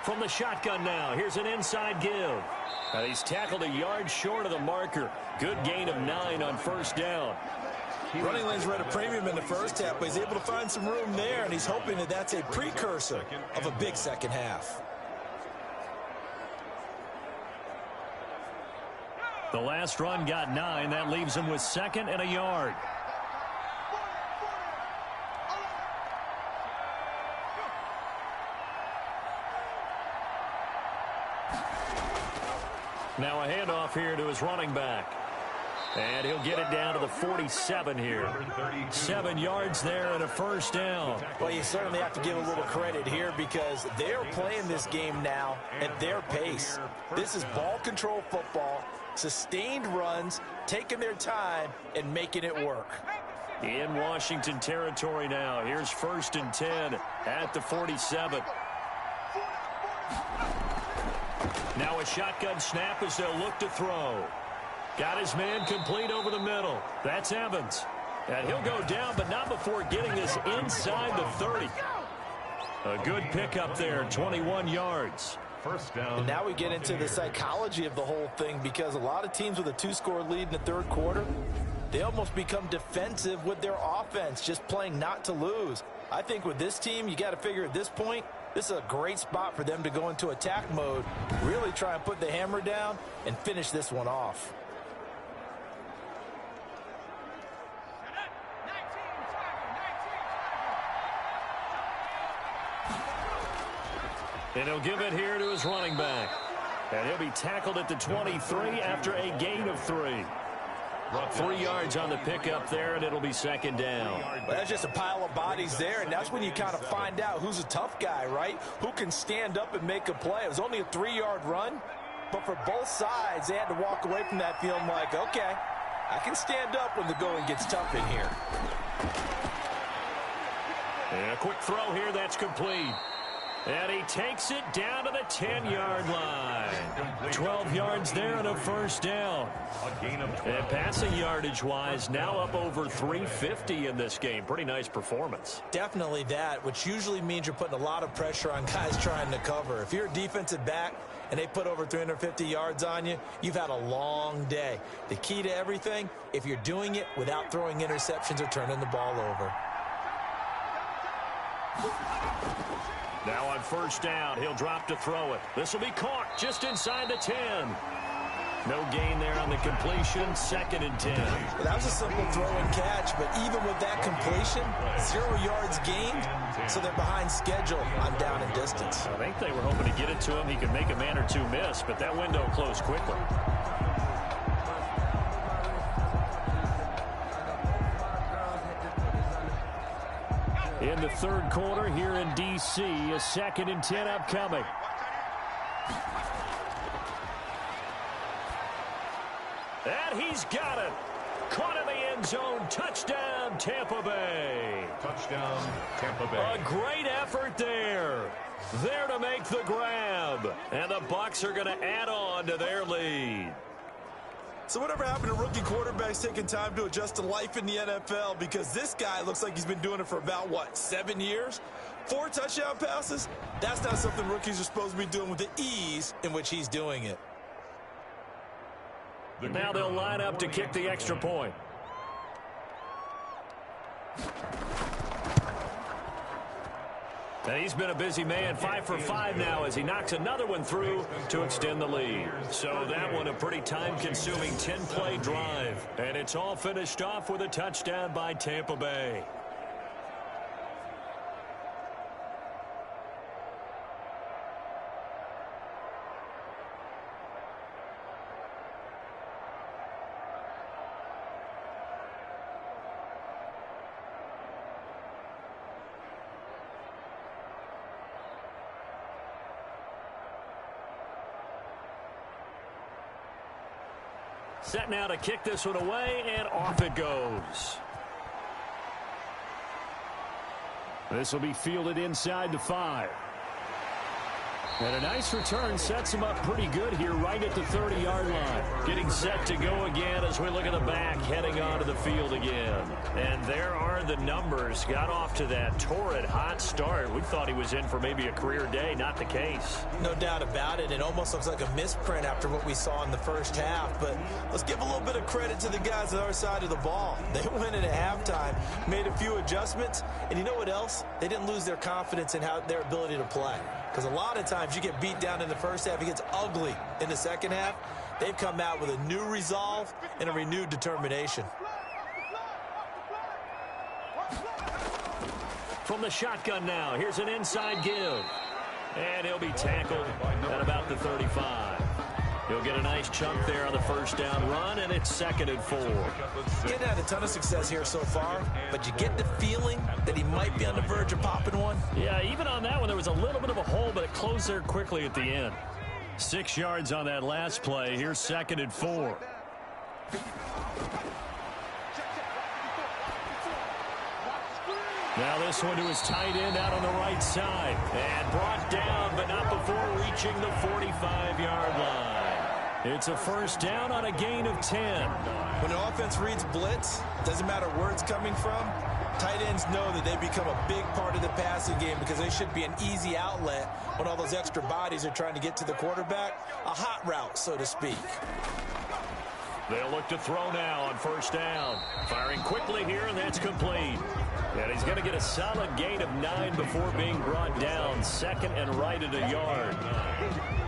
From the shotgun now, here's an inside give. And he's tackled a yard short of the marker. Good gain of 9 on first down. Running lanes were at a premium in the first half, but he's able to find some room there, and he's hoping that that's a precursor of a big second half. The last run got 9. That leaves him with 2nd and a yard. Now a handoff here to his running back. And he'll get it down to the 47 here. 7 yards there and a first down. Well, you certainly have to give a little credit here because they're playing this game now at their pace. This is ball control football, sustained runs, taking their time, and making it work. In Washington territory now. Here's 1st and 10 at the 47. Now a shotgun snap as they'll look to throw. Got his man complete over the middle. That's Evans. And he'll go down, but not before getting this inside the 30. A good pickup there, 21 yards. First down. And now we get into the psychology of the whole thing, because a lot of teams with a 2-score lead in the third quarter, they almost become defensive with their offense, just playing not to lose. I think with this team, you got to figure at this point, this is a great spot for them to go into attack mode, really try and put the hammer down and finish this one off. And he'll give it here to his running back. And he'll be tackled at the 23 after a gain of 3. 3 yards on the pickup there, and it'll be 2nd down. Well, that's just a pile of bodies there, and that's when you kind of find out who's a tough guy, right? Who can stand up and make a play. It was only a 3-yard run, but for both sides, they had to walk away from that feeling like, okay, I can stand up when the going gets tough in here. And a quick throw here, that's complete. And he takes it down to the 10-yard line. 12 yards there and a first down. And passing yardage-wise, now up over 350 in this game. Pretty nice performance. Definitely that, which usually means you're putting a lot of pressure on guys trying to cover. If you're a defensive back and they put over 350 yards on you, you've had a long day. The key to everything, if you're doing it without throwing interceptions or turning the ball over. Now on first down, he'll drop to throw it. This will be caught just inside the 10. No gain there on the completion. 2nd and 10. Well, that was a simple throw and catch, but even with that completion, 0 yards gained, so they're behind schedule on down and distance. I think they were hoping to get it to him. He could make a man or two miss, but that window closed quickly. In the 3rd quarter here in D.C., a 2nd and 10 upcoming. And he's got it. Caught in the end zone. Touchdown, Tampa Bay. Touchdown, Tampa Bay. A great effort there. There to make the grab. And the Bucs are going to add on to their lead. So whatever happened to rookie quarterbacks taking time to adjust to life in the NFL? Because this guy looks like he's been doing it for about, 7 years? 4 touchdown passes? That's not something rookies are supposed to be doing with the ease in which he's doing it. Now they'll line up to kick the extra point. And he's been a busy man, 5 for 5 now as he knocks another one through to extend the lead. So that one a pretty time-consuming 10-play drive. And it's all finished off with a touchdown by Tampa Bay. Set now to kick this one away, and off it goes. This will be fielded inside the 5. And a nice return sets him up pretty good here right at the 30-yard line. Getting set to go again as we look at the back, heading onto the field again. And there are the numbers. Got off to that torrid hot start. We thought he was in for maybe a career day. Not the case. No doubt about it. It almost looks like a misprint after what we saw in the first half. But let's give a little bit of credit to the guys on our side of the ball. They went in at halftime, made a few adjustments, and you know what else? They didn't lose their confidence in their ability to play. Because a lot of times you get beat down in the first half, it gets ugly in the second half. They've come out with a new resolve and a renewed determination. From the shotgun now, here's an inside give. And he'll be tackled at about the 35. He'll get a nice chunk there on the first down run, and it's 2nd and 4. Getting had a ton of success here so far, but you get the feeling that he might be on the verge of popping one. Yeah, even on that one, there was a little bit of a hole, but it closed there quickly at the end. 6 yards on that last play. Here's 2nd and 4. Now this one to his tight end out on the right side. And brought down, but not before reaching the 45-yard line. It's a first down on a gain of 10. When an offense reads blitz, doesn't matter where it's coming from, tight ends know that they become a big part of the passing game because they should be an easy outlet when all those extra bodies are trying to get to the quarterback. A hot route, so to speak. They'll look to throw now on first down. Firing quickly here, and that's complete. And he's going to get a solid gain of 9 before being brought down. 2nd and right at a yard.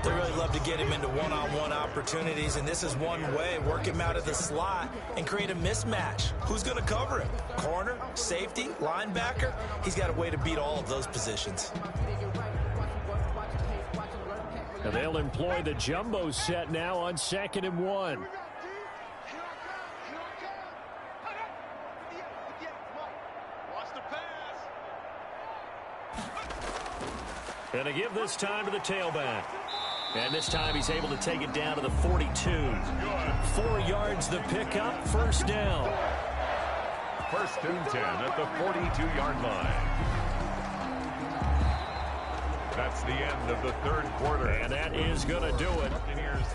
They really love to get him into one-on-one opportunities, and this is one way. Work him out of the slot and create a mismatch. Who's going to cover him? Corner, safety, linebacker? He's got a way to beat all of those positions. And they'll employ the jumbo set now on 2nd and 1. And to give this time to the tailback. And this time he's able to take it down to the 42. 4 yards the pickup, first down. 1st and 10 at the 42-yard line. That's the end of the 3rd quarter. And that is going to do it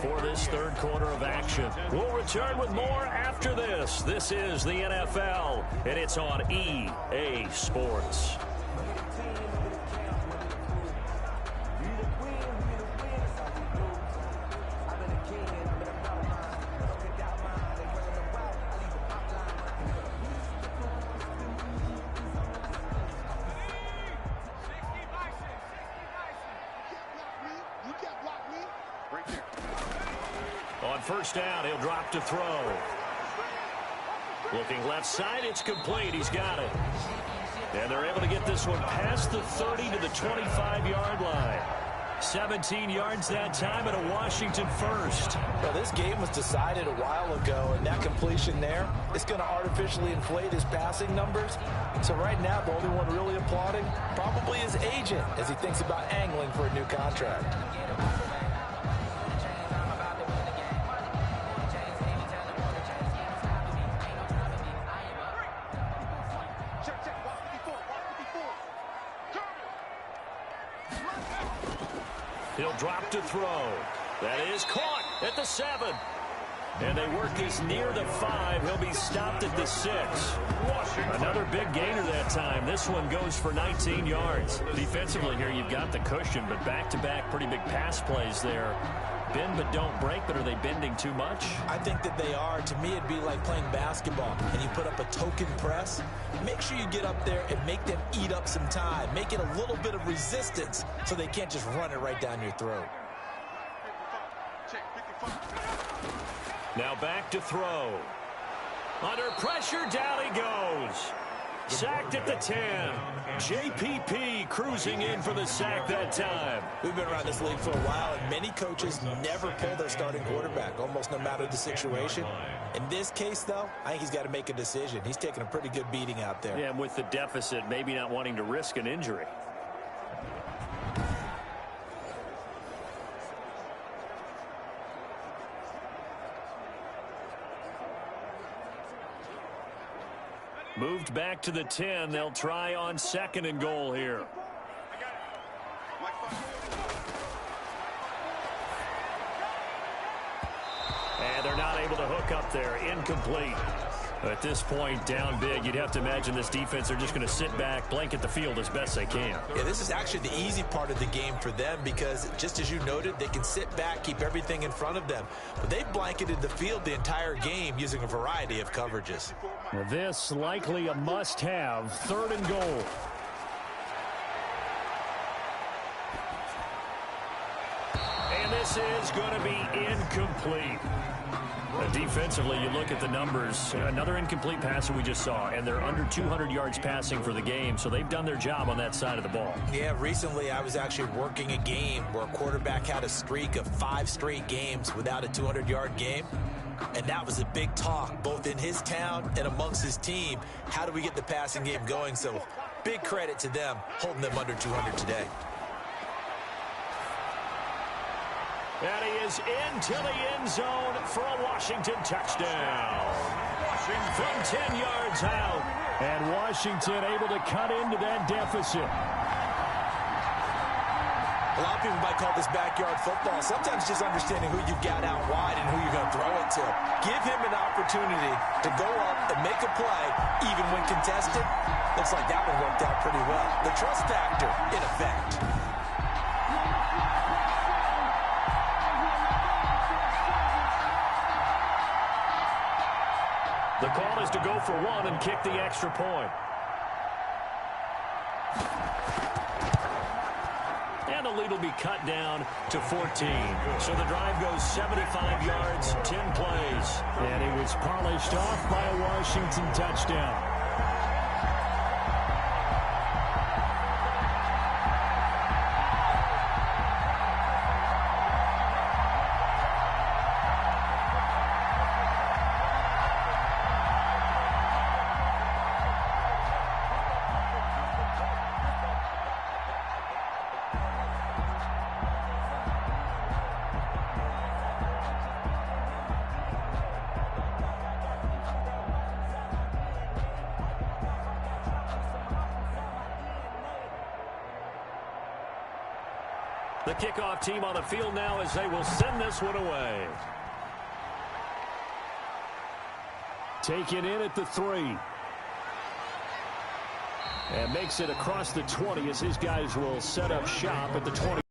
for this 3rd quarter of action. We'll return with more after this. This is the NFL, and it's on EA Sports. On first down, he'll drop to throw. Looking left side, it's complete. He's got it. And they're able to get this one past the 30 to the 25-yard line. 17 yards that time and a Washington first. Well, this game was decided a while ago, and that completion there is going to artificially inflate his passing numbers. So right now, the only one really applauding probably his agent as he thinks about angling for a new contract. He'll drop to throw. That is caught at the 7. And they work this near the 5. He'll be stopped at the 6. Another big gainer that time. This one goes for 19 yards. Defensively here, you've got the cushion, but back-to-back pretty big pass plays there. Bend but don't break, but are they bending too much? I think that they are. To me, it'd be like playing basketball, and you put up a token press. Make sure you get up there and make them eat up some time. Make it a little bit of resistance so they can't just run it right down your throat. Now back to throw. Under pressure, down he goes. Sacked at the 10. JPP cruising in for the sack that time. We've been around this league for a while, and many coaches never pull their starting quarterback, almost no matter the situation. In this case, though, I think he's got to make a decision. He's taking a pretty good beating out there. Yeah, and with the deficit, maybe not wanting to risk an injury. Moved back to the 10. They'll try on 2nd and goal here. And they're not able to hook up there. Incomplete. At this point, down big, you'd have to imagine this defense are just going to sit back, blanket the field as best they can. Yeah, this is actually the easy part of the game for them because, just as you noted, they can sit back, keep everything in front of them. But they've blanketed the field the entire game using a variety of coverages. Well, this likely a must-have. 3rd and goal. And this is going to be incomplete. Defensively, you look at the numbers. Another incomplete passer we just saw, and they're under 200 yards passing for the game, so they've done their job on that side of the ball. Yeah, recently I was actually working a game where a quarterback had a streak of 5 straight games without a 200-yard game, and that was a big talk, both in his town and amongst his team. How do we get the passing game going? So big credit to them, holding them under 200 today. And he is into the end zone for a Washington touchdown. From 10 yards out. And Washington able to cut into that deficit. A lot of people might call this backyard football. Sometimes just understanding who you've got out wide and who you're going to throw it to. Give him an opportunity to go up and make a play, even when contested. Looks like that one worked out pretty well. The trust factor in effect. The call is to go for 1 and kick the extra point. And the lead will be cut down to 14. So the drive goes 75 yards, 10 plays. And it was polished off by a Washington touchdown. The kickoff team on the field now as they will send this one away. Taken in at the 3. And makes it across the 20 as his guys will set up shop at the 20.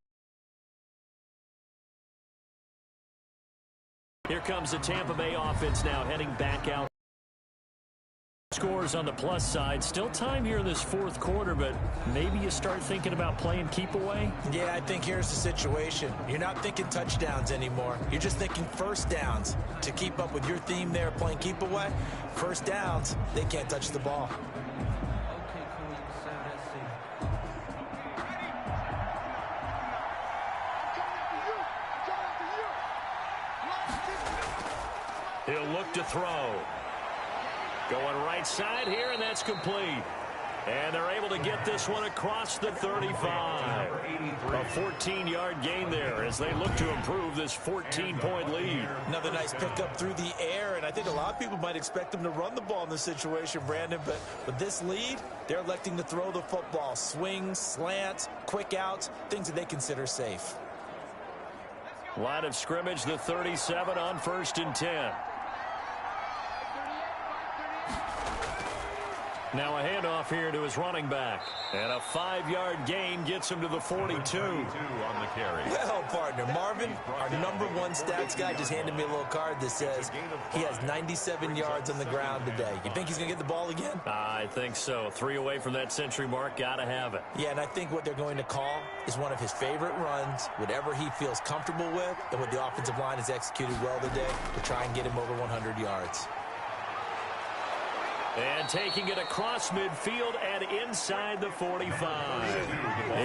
Here comes the Tampa Bay offense now heading back out. scores on the plus side. Still time here in this fourth quarter, but maybe you start thinking about playing keep away? Yeah, I think here's the situation. You're not thinking touchdowns anymore. You're just thinking first downs. To keep up with your theme there, playing keep away, first downs, they can't touch the ball. He'll look to throw. Going right side here, and that's complete. And they're able to get this one across the 35. A 14-yard gain there as they look to improve this 14-point lead. Another nice pickup through the air, and I think a lot of people might expect them to run the ball in this situation, Brandon, but with this lead, they're electing to throw the football. Swings, slants, quick outs, things that they consider safe. Line of scrimmage, the 37 on 1st and 10. Now a handoff here to his running back. And a 5-yard gain gets him to the 42. On the carry. Well, partner, Marvin, our #1 stats guy, just handed me a little card that says he has 97 yards on the ground today. You think he's going to get the ball again? I think so. 3 away from that century mark. Got to have it. Yeah, and I think what they're going to call is one of his favorite runs, whatever he feels comfortable with, and what the offensive line has executed well today to try and get him over 100 yards. And taking it across midfield and inside the 45.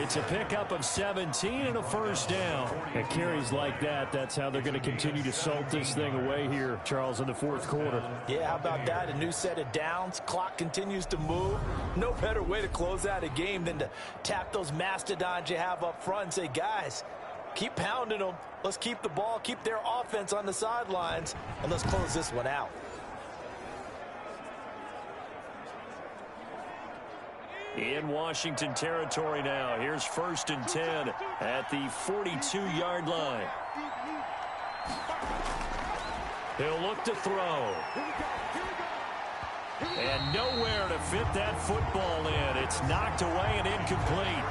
It's a pickup of 17 and a first down. And carries like that, that's how they're going to continue to salt this thing away here, Charles, in the fourth quarter. Yeah, how about that? A new set of downs. Clock continues to move. No better way to close out a game than to tap those mastodons you have up front and say, guys, keep pounding them. Let's keep the ball, keep their offense on the sidelines, and let's close this one out. In Washington territory now. Here's 1st and 10 at the 42-yard line. He'll look to throw. And nowhere to fit that football in. It's knocked away and incomplete.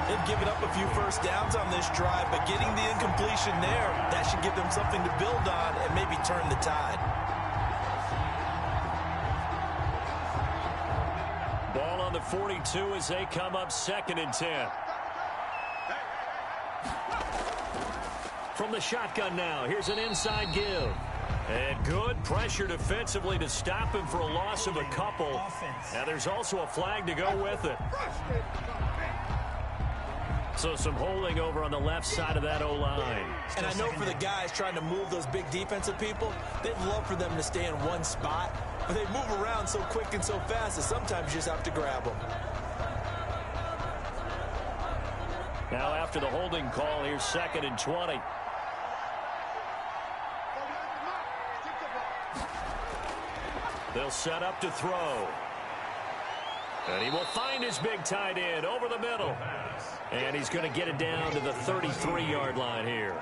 They've given up a few first downs on this drive, but getting the incompletion there, that should give them something to build on and maybe turn the tide. Ball on the 42 as they come up 2nd and 10. From the shotgun now, here's an inside give. And good pressure defensively to stop him for a loss of a couple. Now there's also a flag to go with it. So some holding over on the left side of that O-line. And I know for the guys trying to move those big defensive people, they'd love for them to stay in one spot. But they move around so quick and so fast that sometimes you just have to grab them. Now after the holding call, here's 2nd and 20. They'll set up to throw. And he will find his big tight end over the middle. And he's going to get it down to the 33-yard line here.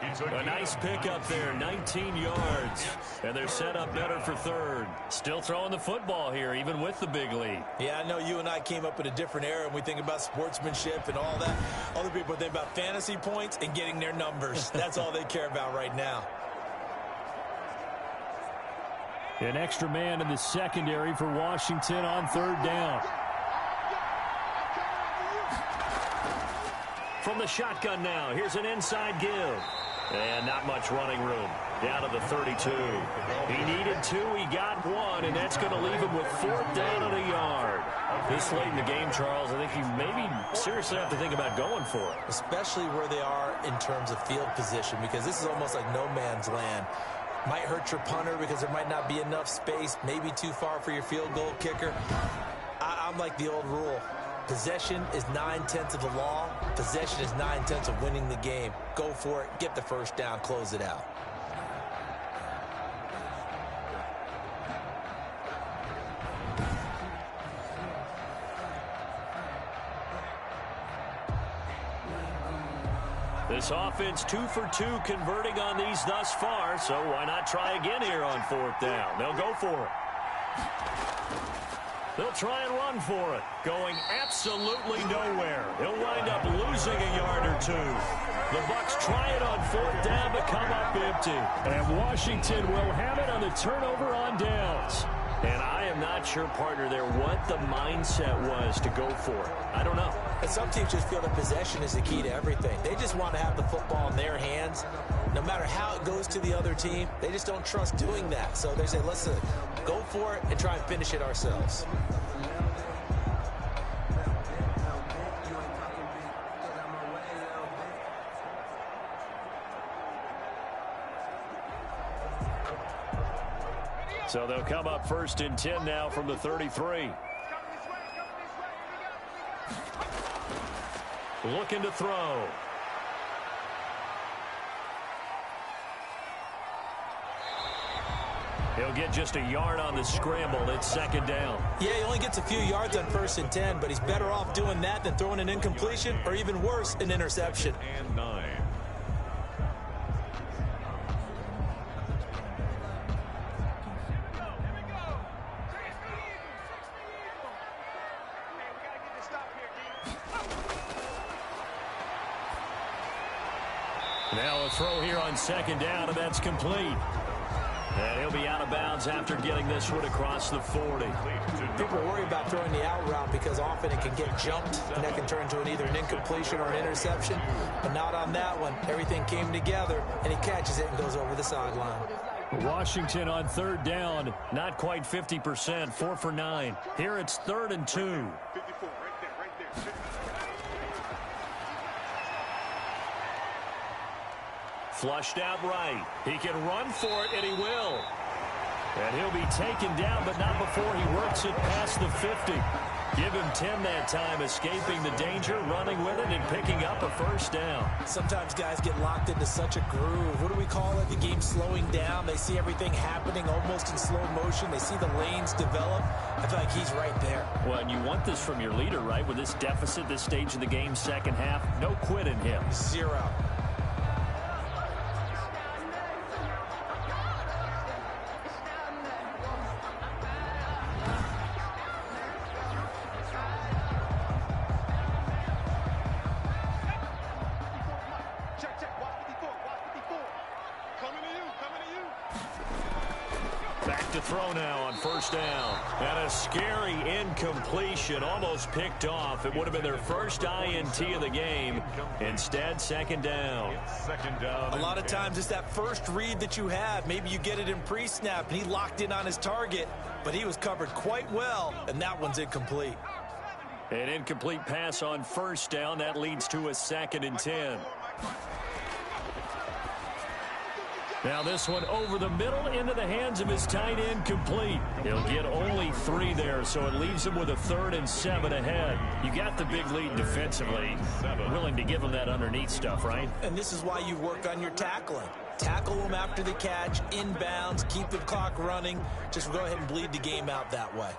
A nice pickup there, 19 yards. And they're set up better for 3rd. Still throwing the football here, even with the big lead. Yeah, I know you and I came up in a different era, and we think about sportsmanship and all that. Other people think about fantasy points and getting their numbers. That's all they care about right now. An extra man in the secondary for Washington on 3rd down. From the shotgun now, here's an inside give. And not much running room. Down to the 32. He needed 2, he got 1, and that's going to leave him with 4th down and a yard. This late in the game, Charles, I think you maybe seriously have to think about going for it. Especially where they are in terms of field position, because this is almost like no man's land. Might hurt your punter because there might not be enough space, maybe too far for your field goal kicker. I'm like the old rule. Possession is 9/10 of the law. Possession is 9/10 of winning the game. Go for it, get the first down, close it out. This offense 2 for 2 converting on these thus far, so why not try again here on 4th down? They'll go for it. They'll try and run for it. Going absolutely nowhere. He'll wind up losing a yard or 2. The Bucs try it on 4th down but come up empty. And Washington will have it on the turnover on downs. And I am not sure, partner, there what the mindset was to go for it. I don't know. And some teams just feel that possession is the key to everything. They just want to have the football in their hands. No matter how it goes to the other team, they just don't trust doing that. So they say, listen, go for it and try and finish it ourselves. So they'll come up 1st and 10 now from the 33. Looking to throw. He'll get just a yard on the scramble. It's 2nd down. Yeah, he only gets a few yards on 1st and 10, but he's better off doing that than throwing an incompletion or even worse, an interception. And 9. Now a throw here on 2nd down, and that's complete. And he'll be out of bounds after getting this one across the 40. People worry about throwing the out route because often it can get jumped, and that can turn into either an incompletion or an interception. But not on that one. Everything came together, and he catches it and goes over the sideline. Washington on 3rd down, not quite 50%, 4 for 9. Here it's 3rd and 2. Flushed out right. He can run for it, and he will. And he'll be taken down, but not before he works it past the 50. Give him 10 that time, escaping the danger, running with it, and picking up a 1st down. Sometimes guys get locked into such a groove. What do we call it? The game slowing down. They see everything happening almost in slow motion. They see the lanes develop. I feel like he's right there. Well, and you want this from your leader, right? With this deficit, this stage of the game, 2nd half, no quit in him. 0. Back to throw now on 1st down. And a scary incompletion, almost picked off. It would have been their first INT of the game. Instead, 2nd down. 2nd down. A lot of times it's that first read that you have. Maybe you get it in pre-snap, and he locked in on his target, but he was covered quite well, and that one's incomplete. An incomplete pass on 1st down. That leads to a 2nd and 10. Now this one over the middle into the hands of his tight end, complete. He'll get only 3 there, so it leaves him with a 3rd and 7 ahead. You got the big lead defensively. Willing to give him that underneath stuff, right? And this is why you work on your tackling. Tackle him after the catch, inbounds, keep the clock running. Just go ahead and bleed the game out that way.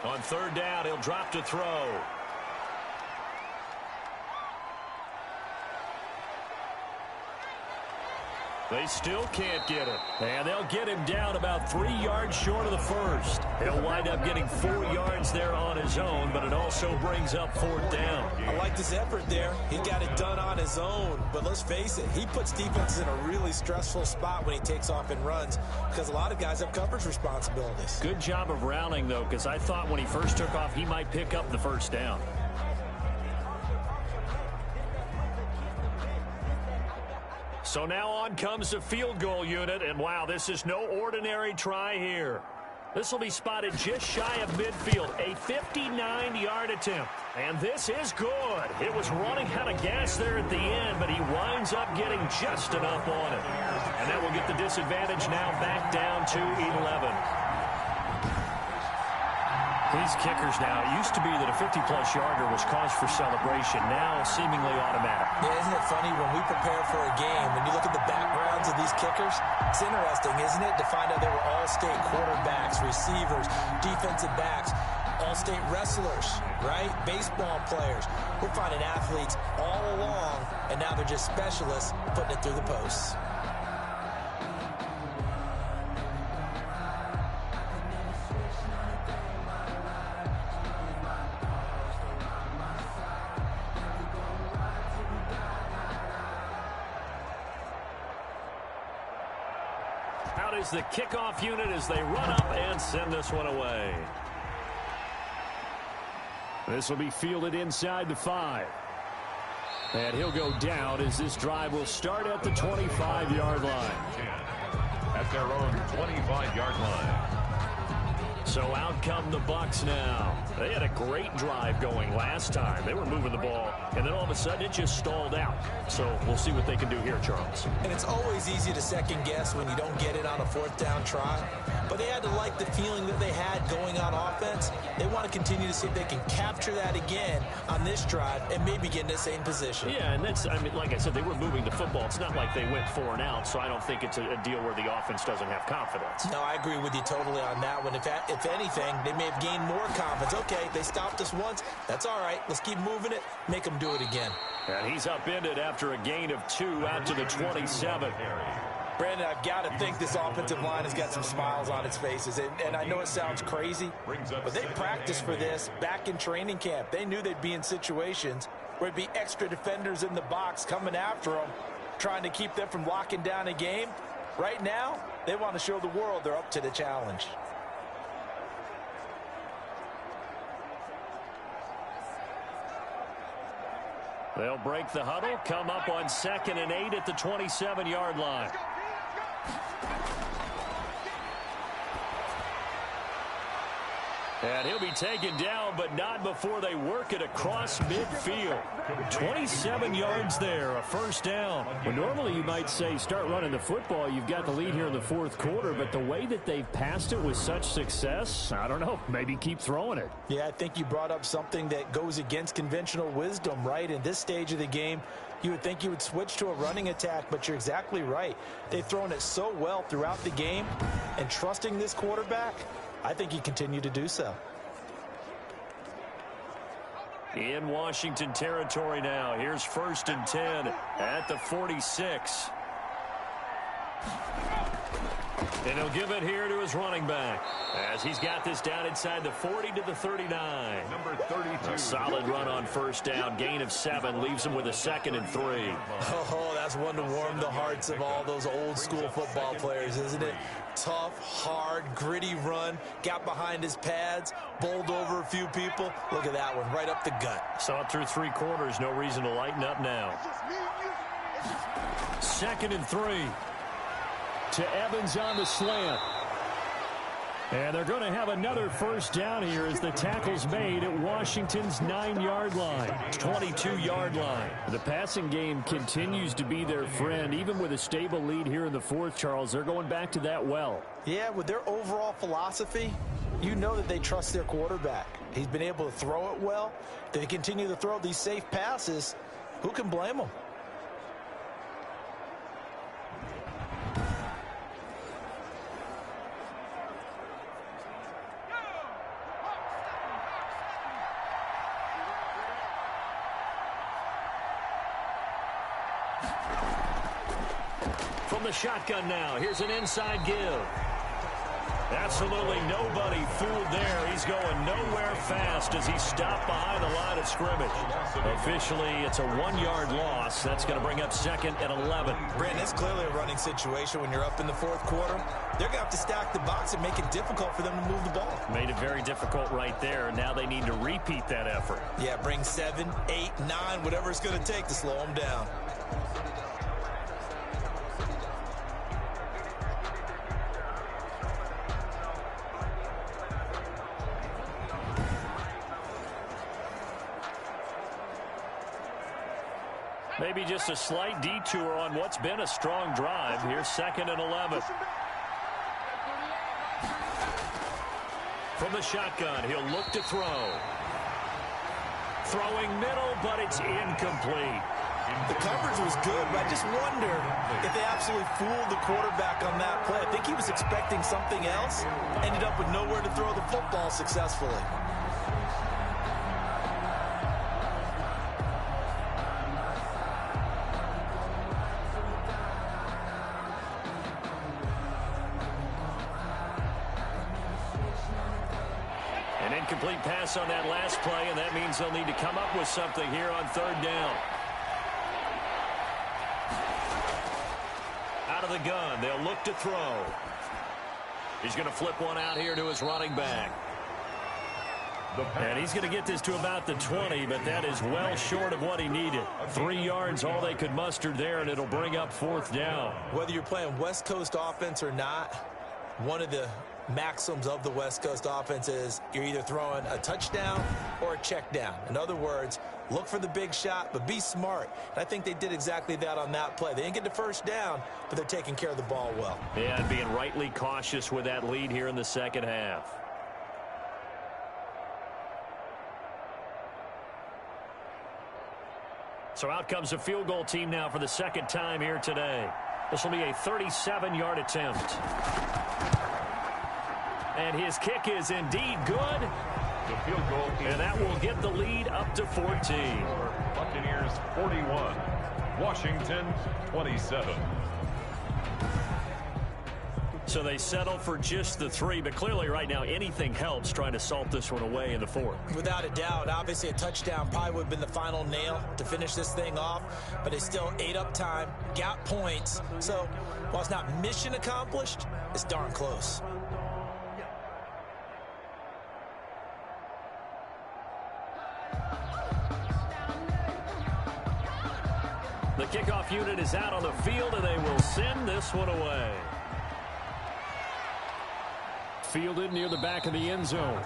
On 3rd down, he'll drop to throw. They still can't get it. And they'll get him down about 3 yards short of the 1st. He'll wind up getting 4 yards there on his own, but it also brings up 4th down. I liked his effort there. He got it done on his own. But let's face it, he puts defenses in a really stressful spot when he takes off and runs because a lot of guys have coverage responsibilities. Good job of rallying, though, because I thought when he first took off, he might pick up the 1st down. So now on comes the field goal unit, and wow, this is no ordinary try here. This will be spotted just shy of midfield, a 59-yard attempt. And this is good. It was running out of gas there at the end, but he winds up getting just enough on it. And that will get the disadvantage now back down to 11. These kickers now, it used to be that a 50-plus yarder was cause for celebration, now seemingly automatic. Yeah, isn't it funny when we prepare for a game, when you look at the backgrounds of these kickers, it's interesting, isn't it, to find out they were all-state quarterbacks, receivers, defensive backs, all-state wrestlers, right? Baseball players. We're finding athletes all along, and now they're just specialists putting it through the posts. is the kickoff unit as they run up and send this one away. This will be fielded inside the 5. And he'll go down as this drive will start at the 25-yard line. At their own 25-yard line. So out come the Bucs now. They had a great drive going last time. They were moving the ball, and then all of a sudden it just stalled out. So we'll see what they can do here, Charles. And it's always easy to second guess when you don't get it on a 4th down try. But they had to like the feeling that they had going on offense. They want to continue to see if they can capture that again on this drive and maybe get in the same position. Yeah, and that's, I mean, like I said, they were moving the football. It's not like they went 4 and out, so I don't think it's a deal where the offense doesn't have confidence. No, I agree with you totally on that one. If anything, they may have gained more confidence. Okay, they stopped us once. That's all right. Let's keep moving it. Make them do it again. And he's upended after a gain of 2 out to the 27. Brandon, I've got to think this offensive line has got some smiles on its faces. And I know it sounds crazy, but they practiced for this back in training camp. They knew they'd be in situations where it'd be extra defenders in the box coming after them, trying to keep them from locking down a game. Right now, they want to show the world they're up to the challenge. They'll break the huddle, come up on 2nd and 8 at the 27-yard line. And he'll be taken down, but not before they work it across midfield. 27 yards there, a 1st down. Well, normally you might say start running the football. You've got the lead here in the 4th quarter, but the way that they've passed it with such success, I don't know, maybe keep throwing it. Yeah, I think you brought up something that goes against conventional wisdom, right? In this stage of the game, you would think you would switch to a running attack, but you're exactly right. They've thrown it so well throughout the game, and trusting this quarterback, I think he continue to do so. In Washington territory now. Here's 1st and 10 at the 46. And he'll give it here to his running back as he's got this down inside the 40 to the 39. Number 32. A solid run on 1st down. Gain of 7 leaves him with a 2nd and 3. Oh, that's one to warm the hearts of all those old school football players, isn't it? Tough, hard, gritty run. Got behind his pads, bowled over a few people. Look at that one, right up the gut. Saw it through 3 quarters. No reason to lighten up now. 2nd and 3. To Evans on the slant. And they're going to have another 1st down here as the tackle's made at Washington's 9-yard line. 22-yard line. The passing game continues to be their friend. Even with a stable lead here in the 4th, Charles, they're going back to that well. Yeah, with their overall philosophy, you know that they trust their quarterback. He's been able to throw it well. They continue to throw these safe passes. Who can blame them? From the shotgun now, here's an inside give. Absolutely nobody fooled there. He's going nowhere fast as he stopped behind the line of scrimmage. Officially, it's a 1-yard loss. That's going to bring up 2nd and 11. Brandon, it's clearly a running situation when you're up in the 4th quarter. They're going to have to stack the box and make it difficult for them to move the ball. Made it very difficult right there. Now they need to repeat that effort. Yeah, bring 7, 8, 9, whatever it's going to take to slow them down. Maybe just a slight detour on what's been a strong drive. Here's 2nd and 11. From the shotgun, he'll look to throw. Throwing middle, but it's incomplete. The coverage was good, but I just wonder if they absolutely fooled the quarterback on that play. I think he was expecting something else, ended up with nowhere to throw the football successfully. An incomplete pass on that last play, and that means they'll need to come up with something here on 3rd down. Out of the gun, they'll look to throw. He's going to flip one out here to his running back. And he's going to get this to about the 20, but that is well short of what he needed. 3 yards, all they could muster there, and it'll bring up 4th down. Whether you're playing West Coast offense or not, one of the maxims of the West Coast offense is you're either throwing a touchdown or a check down. In other words, look for the big shot, but be smart. And I think they did exactly that on that play. They didn't get the first down, but they're taking care of the ball well. Yeah, and being rightly cautious with that lead here in the second half. So out comes a field goal team now for the second time here today. This will be a 37-yard attempt. And his kick is indeed good. The field goal. And that will get the lead up to 14. Buccaneers 41. Washington 27. So they settle for just the 3, but clearly right now anything helps trying to salt this one away in the 4th. Without a doubt, obviously a touchdown probably would have been the final nail to finish this thing off, but it's still ate up time, got points. So while it's not mission accomplished, it's darn close. The kickoff unit is out on the field, and they will send this one away. Fielded near the back of the end zone.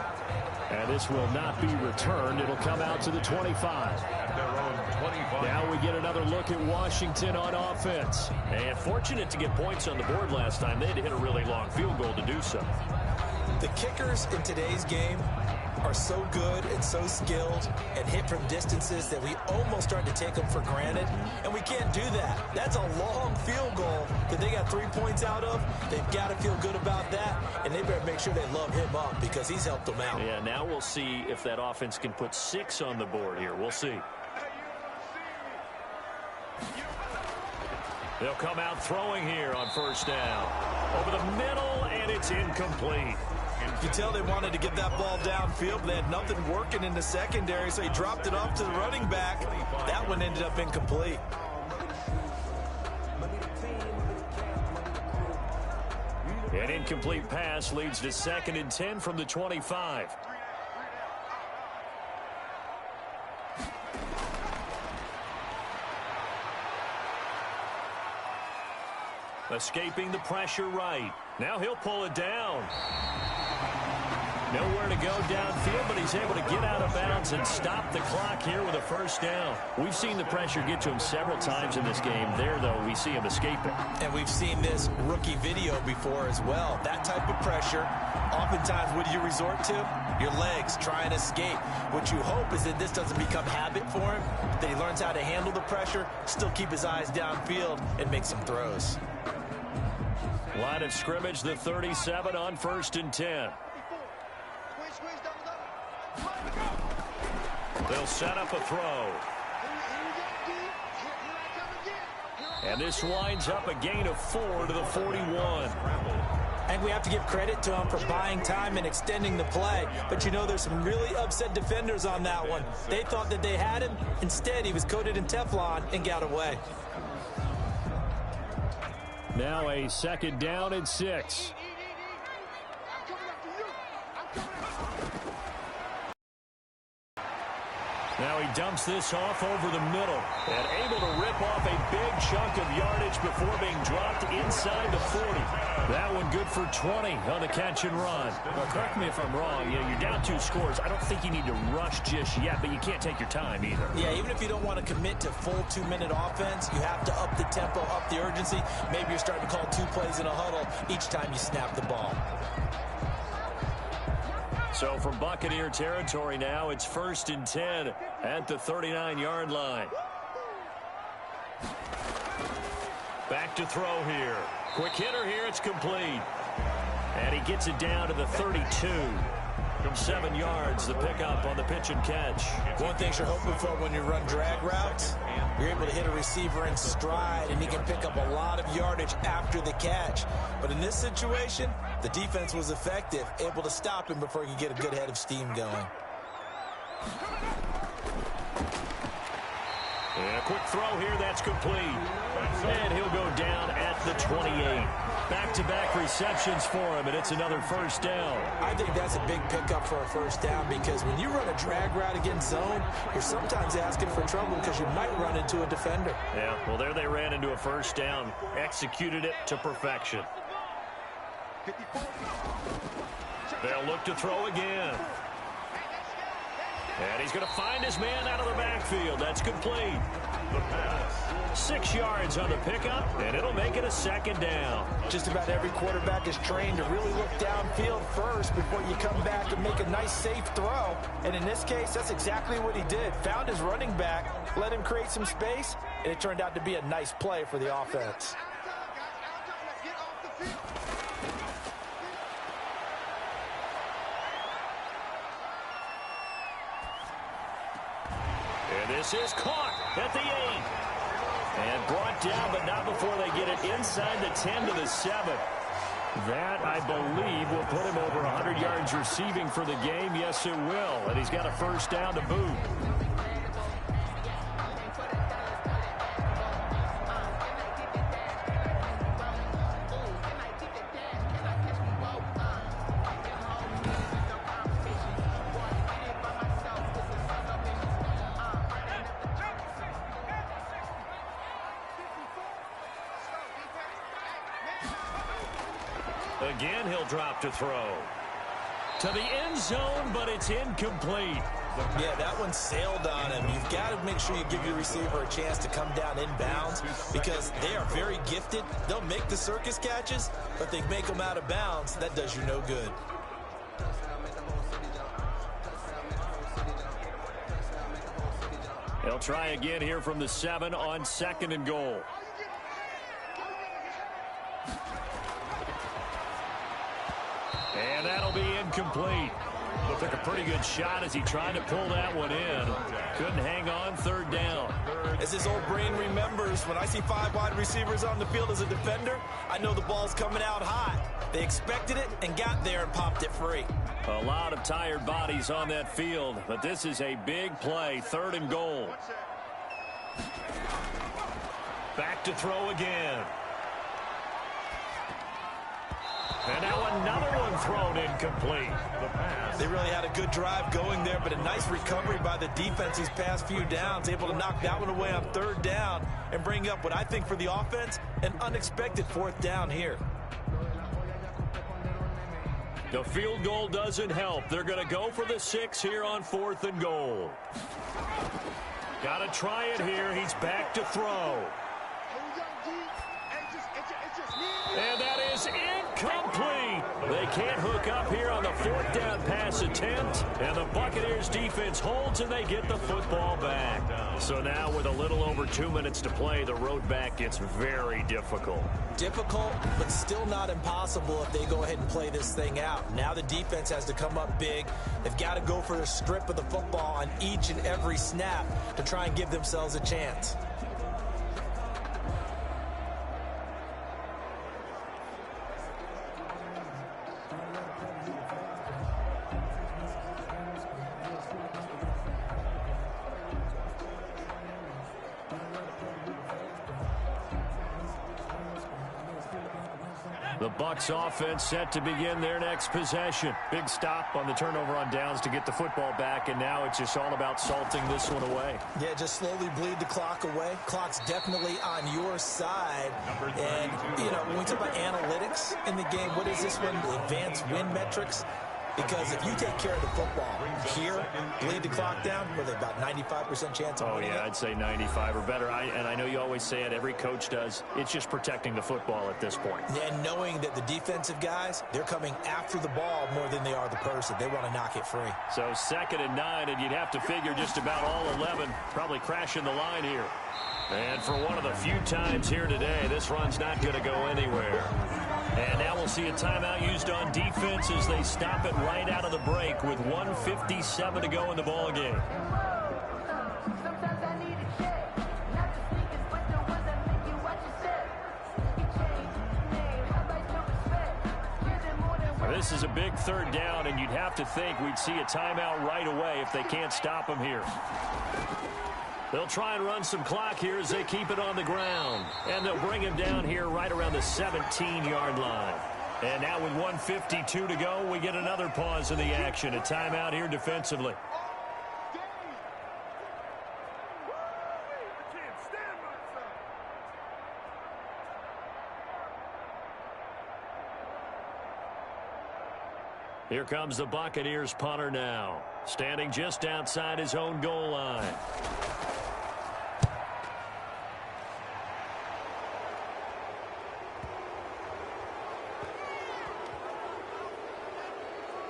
And this will not be returned. It'll come out to the 25. At their own 25. Now we get another look at Washington on offense. And fortunate to get points on the board last time. They had to hit a really long field goal to do so. The kickers in today's game are so good and so skilled and hit from distances that we almost start to take them for granted, and we can't do that. That's a long field goal that they got 3 points out of. They've got to feel good about that, and they better make sure they love him up because he's helped them out. Yeah, now we'll see if that offense can put 6 on the board here. We'll see. They'll come out throwing here on first down. Over the middle, and it's incomplete. You tell they wanted to get that ball downfield, but they had nothing working in the secondary, so he dropped it off to the running back. That one ended up incomplete. An incomplete pass leads to 2nd and 10 from the 25. Escaping the pressure right. Now he'll pull it down. Nowhere to go downfield, but he's able to get out of bounds and stop the clock here with a first down. We've seen the pressure get to him several times in this game. There, though, we see him escaping. And we've seen this rookie video before as well. That type of pressure, oftentimes, what do you resort to? Your legs, try and escape. What you hope is that this doesn't become habit for him, that he learns how to handle the pressure, still keep his eyes downfield, and make some throws. Line of scrimmage, the 37 on 1st and 10. They'll set up a throw. And this winds up a gain of 4 to the 41. And we have to give credit to him for buying time and extending the play. But you know, there's some really upset defenders on that one. They thought that they had him. Instead, he was coated in Teflon and got away. Now a 2nd down and 6. Now he dumps this off over the middle and able to rip off a big chunk of yardage before being dropped inside the 40. That one good for 20 on the catch and run. Well, correct me if I'm wrong. You know, you're down 2 scores. I don't think you need to rush just yet, but you can't take your time either. Yeah, even if you don't want to commit to full 2-minute offense, you have to up the tempo, up the urgency. Maybe you're starting to call 2 plays in a huddle each time you snap the ball. So from Buccaneer territory now, it's 1st and 10 at the 39-yard line. Back to throw here. Quick hitter here, it's complete. And he gets it down to the 32. From 7 yards, the pickup on the pitch and catch. One thing you're hoping for when you run drag routes, you're able to hit a receiver in stride, and he can pick up a lot of yardage after the catch. But in this situation, the defense was effective, able to stop him before he could get a good head of steam going. And a quick throw here, that's complete. And he'll go down at the 28. Back-to-back receptions for him, and it's another first down. I think that's a big pickup for a first down because when you run a drag route against zone, you're sometimes asking for trouble because you might run into a defender. Yeah, well, there they ran into a first down. Executed it to perfection. They'll look to throw again. And he's going to find his man out of the backfield. That's complete. The pass. 6 yards on the pickup, and it'll make it a second down. Just about every quarterback is trained to really look downfield first before you come back and make a nice, safe throw. And in this case, that's exactly what he did. Found his running back, let him create some space, and it turned out to be a nice play for the offense. And this is caught at the 8. And brought down, but not before they get it inside the 10 to the 7. That, I believe, will put him over 100 yards receiving for the game. Yes, it will. And he's got a first down to boot. Again, he'll drop to throw. To the end zone, but it's incomplete. Yeah, that one sailed on him. You've got to make sure you give your receiver a chance to come down inbounds because they are very gifted. They'll make the circus catches, but they make them out of bounds. That does you no good. They'll try again here from the 7 on 2nd and goal. And that'll be incomplete. But took a pretty good shot as he tried to pull that one in. Couldn't hang on, 3rd down. As his old brain remembers, when I see 5 wide receivers on the field as a defender, I know the ball's coming out hot. They expected it and got there and popped it free. A lot of tired bodies on that field, but this is a big play, 3rd and goal. Back to throw again. And now another one thrown incomplete. They really had a good drive going there, but a nice recovery by the defense these past few downs, able to knock that one away on 3rd down and bring up what I think for the offense, an unexpected 4th down here. The field goal doesn't help. They're going to go for the 6 here on 4th and goal. Got to try it here. He's back to throw. And that is incomplete. They can't hook up here on the 4th down pass attempt. And the Buccaneers defense holds and they get the football back. So now with a little over 2 minutes to play, the road back gets very difficult. Difficult, but still not impossible if they go ahead and play this thing out. Now the defense has to come up big. They've got to go for a strip of the football on each and every snap to try and give themselves a chance. The Bucs offense set to begin their next possession. Big stop on the turnover on downs to get the football back, and now it's just all about salting this one away. Yeah, just slowly bleed the clock away. Clock's definitely on your side. And, you know, when we talk about analytics in the game, what is this one? Advanced win metrics? Because if you take care of the football here, bleed the clock down, with about 95% chance of winning. Oh, yeah, I'd say 95 or better. And I know you always say it, every coach does. It's just protecting the football at this point. And knowing that the defensive guys, they're coming after the ball more than they are the person. They want to knock it free. So 2nd and 9, and you'd have to figure just about all 11 probably crashing the line here. And for one of the few times here today, this run's not going to go anywhere. And now we'll see a timeout used on defense as they stop it right out of the break with 1:57 to go in the ball game. This is a big 3rd down, and you'd have to think we'd see a timeout right away if they can't stop them here. They'll try and run some clock here as they keep it on the ground. And they'll bring him down here right around the 17-yard line. And now with 1:52 to go, we get another pause in the action. A timeout here defensively. Here comes the Buccaneers punter now, standing just outside his own goal line.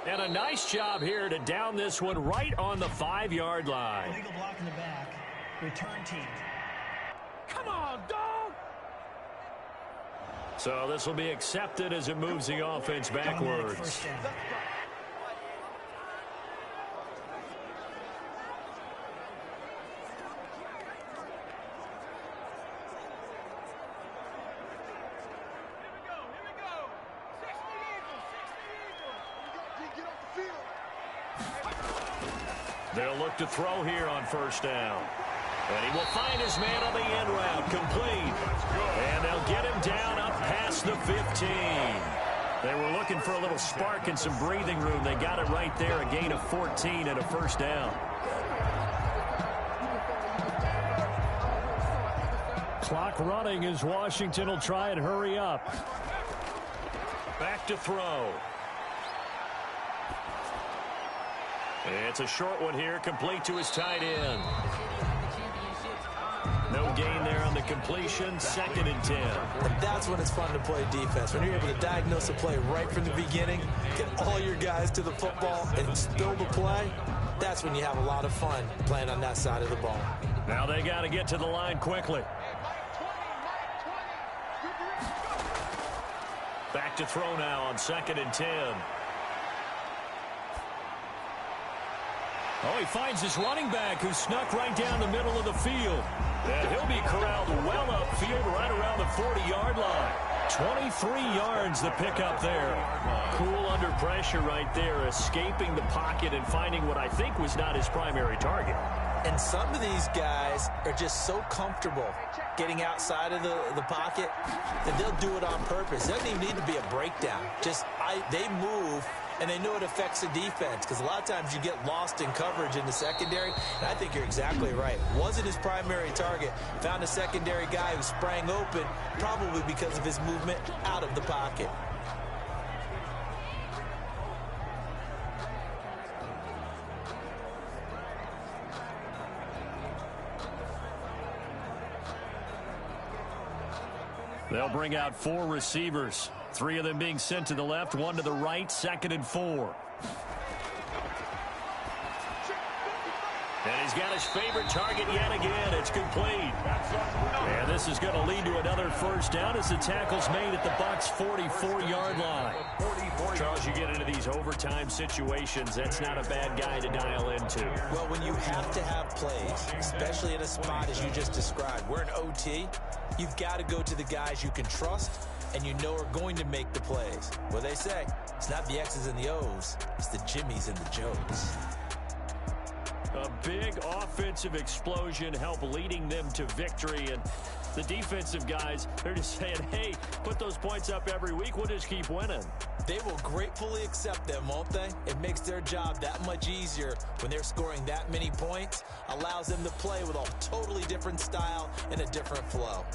And a nice job here to down this one right on the 5-yard line. Illegal block in the back. Return team. Come on, dog! So this will be accepted as it moves the offense backwards. They'll look to throw here on first down. And he will find his man on the end route, complete. And they'll get him down up past the 15. They were looking for a little spark and some breathing room. They got it right there, a gain of 14 and a first down. Clock running as Washington will try and hurry up. Back to throw. It's a short one here, complete to his tight end. No gain there on the completion, 2nd and 10. And that's when it's fun to play defense. When you're able to diagnose a play right from the beginning, get all your guys to the football, and spill the play, that's when you have a lot of fun playing on that side of the ball. Now they got to get to the line quickly. Back to throw now on 2nd and 10. Oh, he finds his running back who snuck right down the middle of the field. And he'll be corralled well upfield right around the 40-yard line. 23 yards the pickup there. Cool under pressure right there, escaping the pocket and finding what I think was not his primary target. And some of these guys are just so comfortable getting outside of the pocket that they'll do it on purpose. It doesn't even need to be a breakdown. They move, and they know it affects the defense because a lot of times you get lost in coverage in the secondary. And I think you're exactly right. Wasn't his primary target. Found a secondary guy who sprang open, probably because of his movement out of the pocket. They'll bring out 4 receivers. 3 of them being sent to the left, 1 to the right, 2nd and 4. And he's got his favorite target yet again. It's complete. And this is going to lead to another first down as the tackle's made at the Bucs' 44-yard line. Charles, you get into these overtime situations, that's not a bad guy to dial into. Well, when you have to have plays, especially in a spot as you just described, we're in OT, you've got to go to the guys you can trust and you know are going to make the plays. Well, they say it's not the X's and the O's, it's the Jimmies and the Joes. A big offensive explosion help leading them to victory. And the defensive guys, they're just saying, hey, put those points up every week. We'll just keep winning. They will gratefully accept them, won't they? It makes their job that much easier when they're scoring that many points. Allows them to play with a totally different style and a different flow.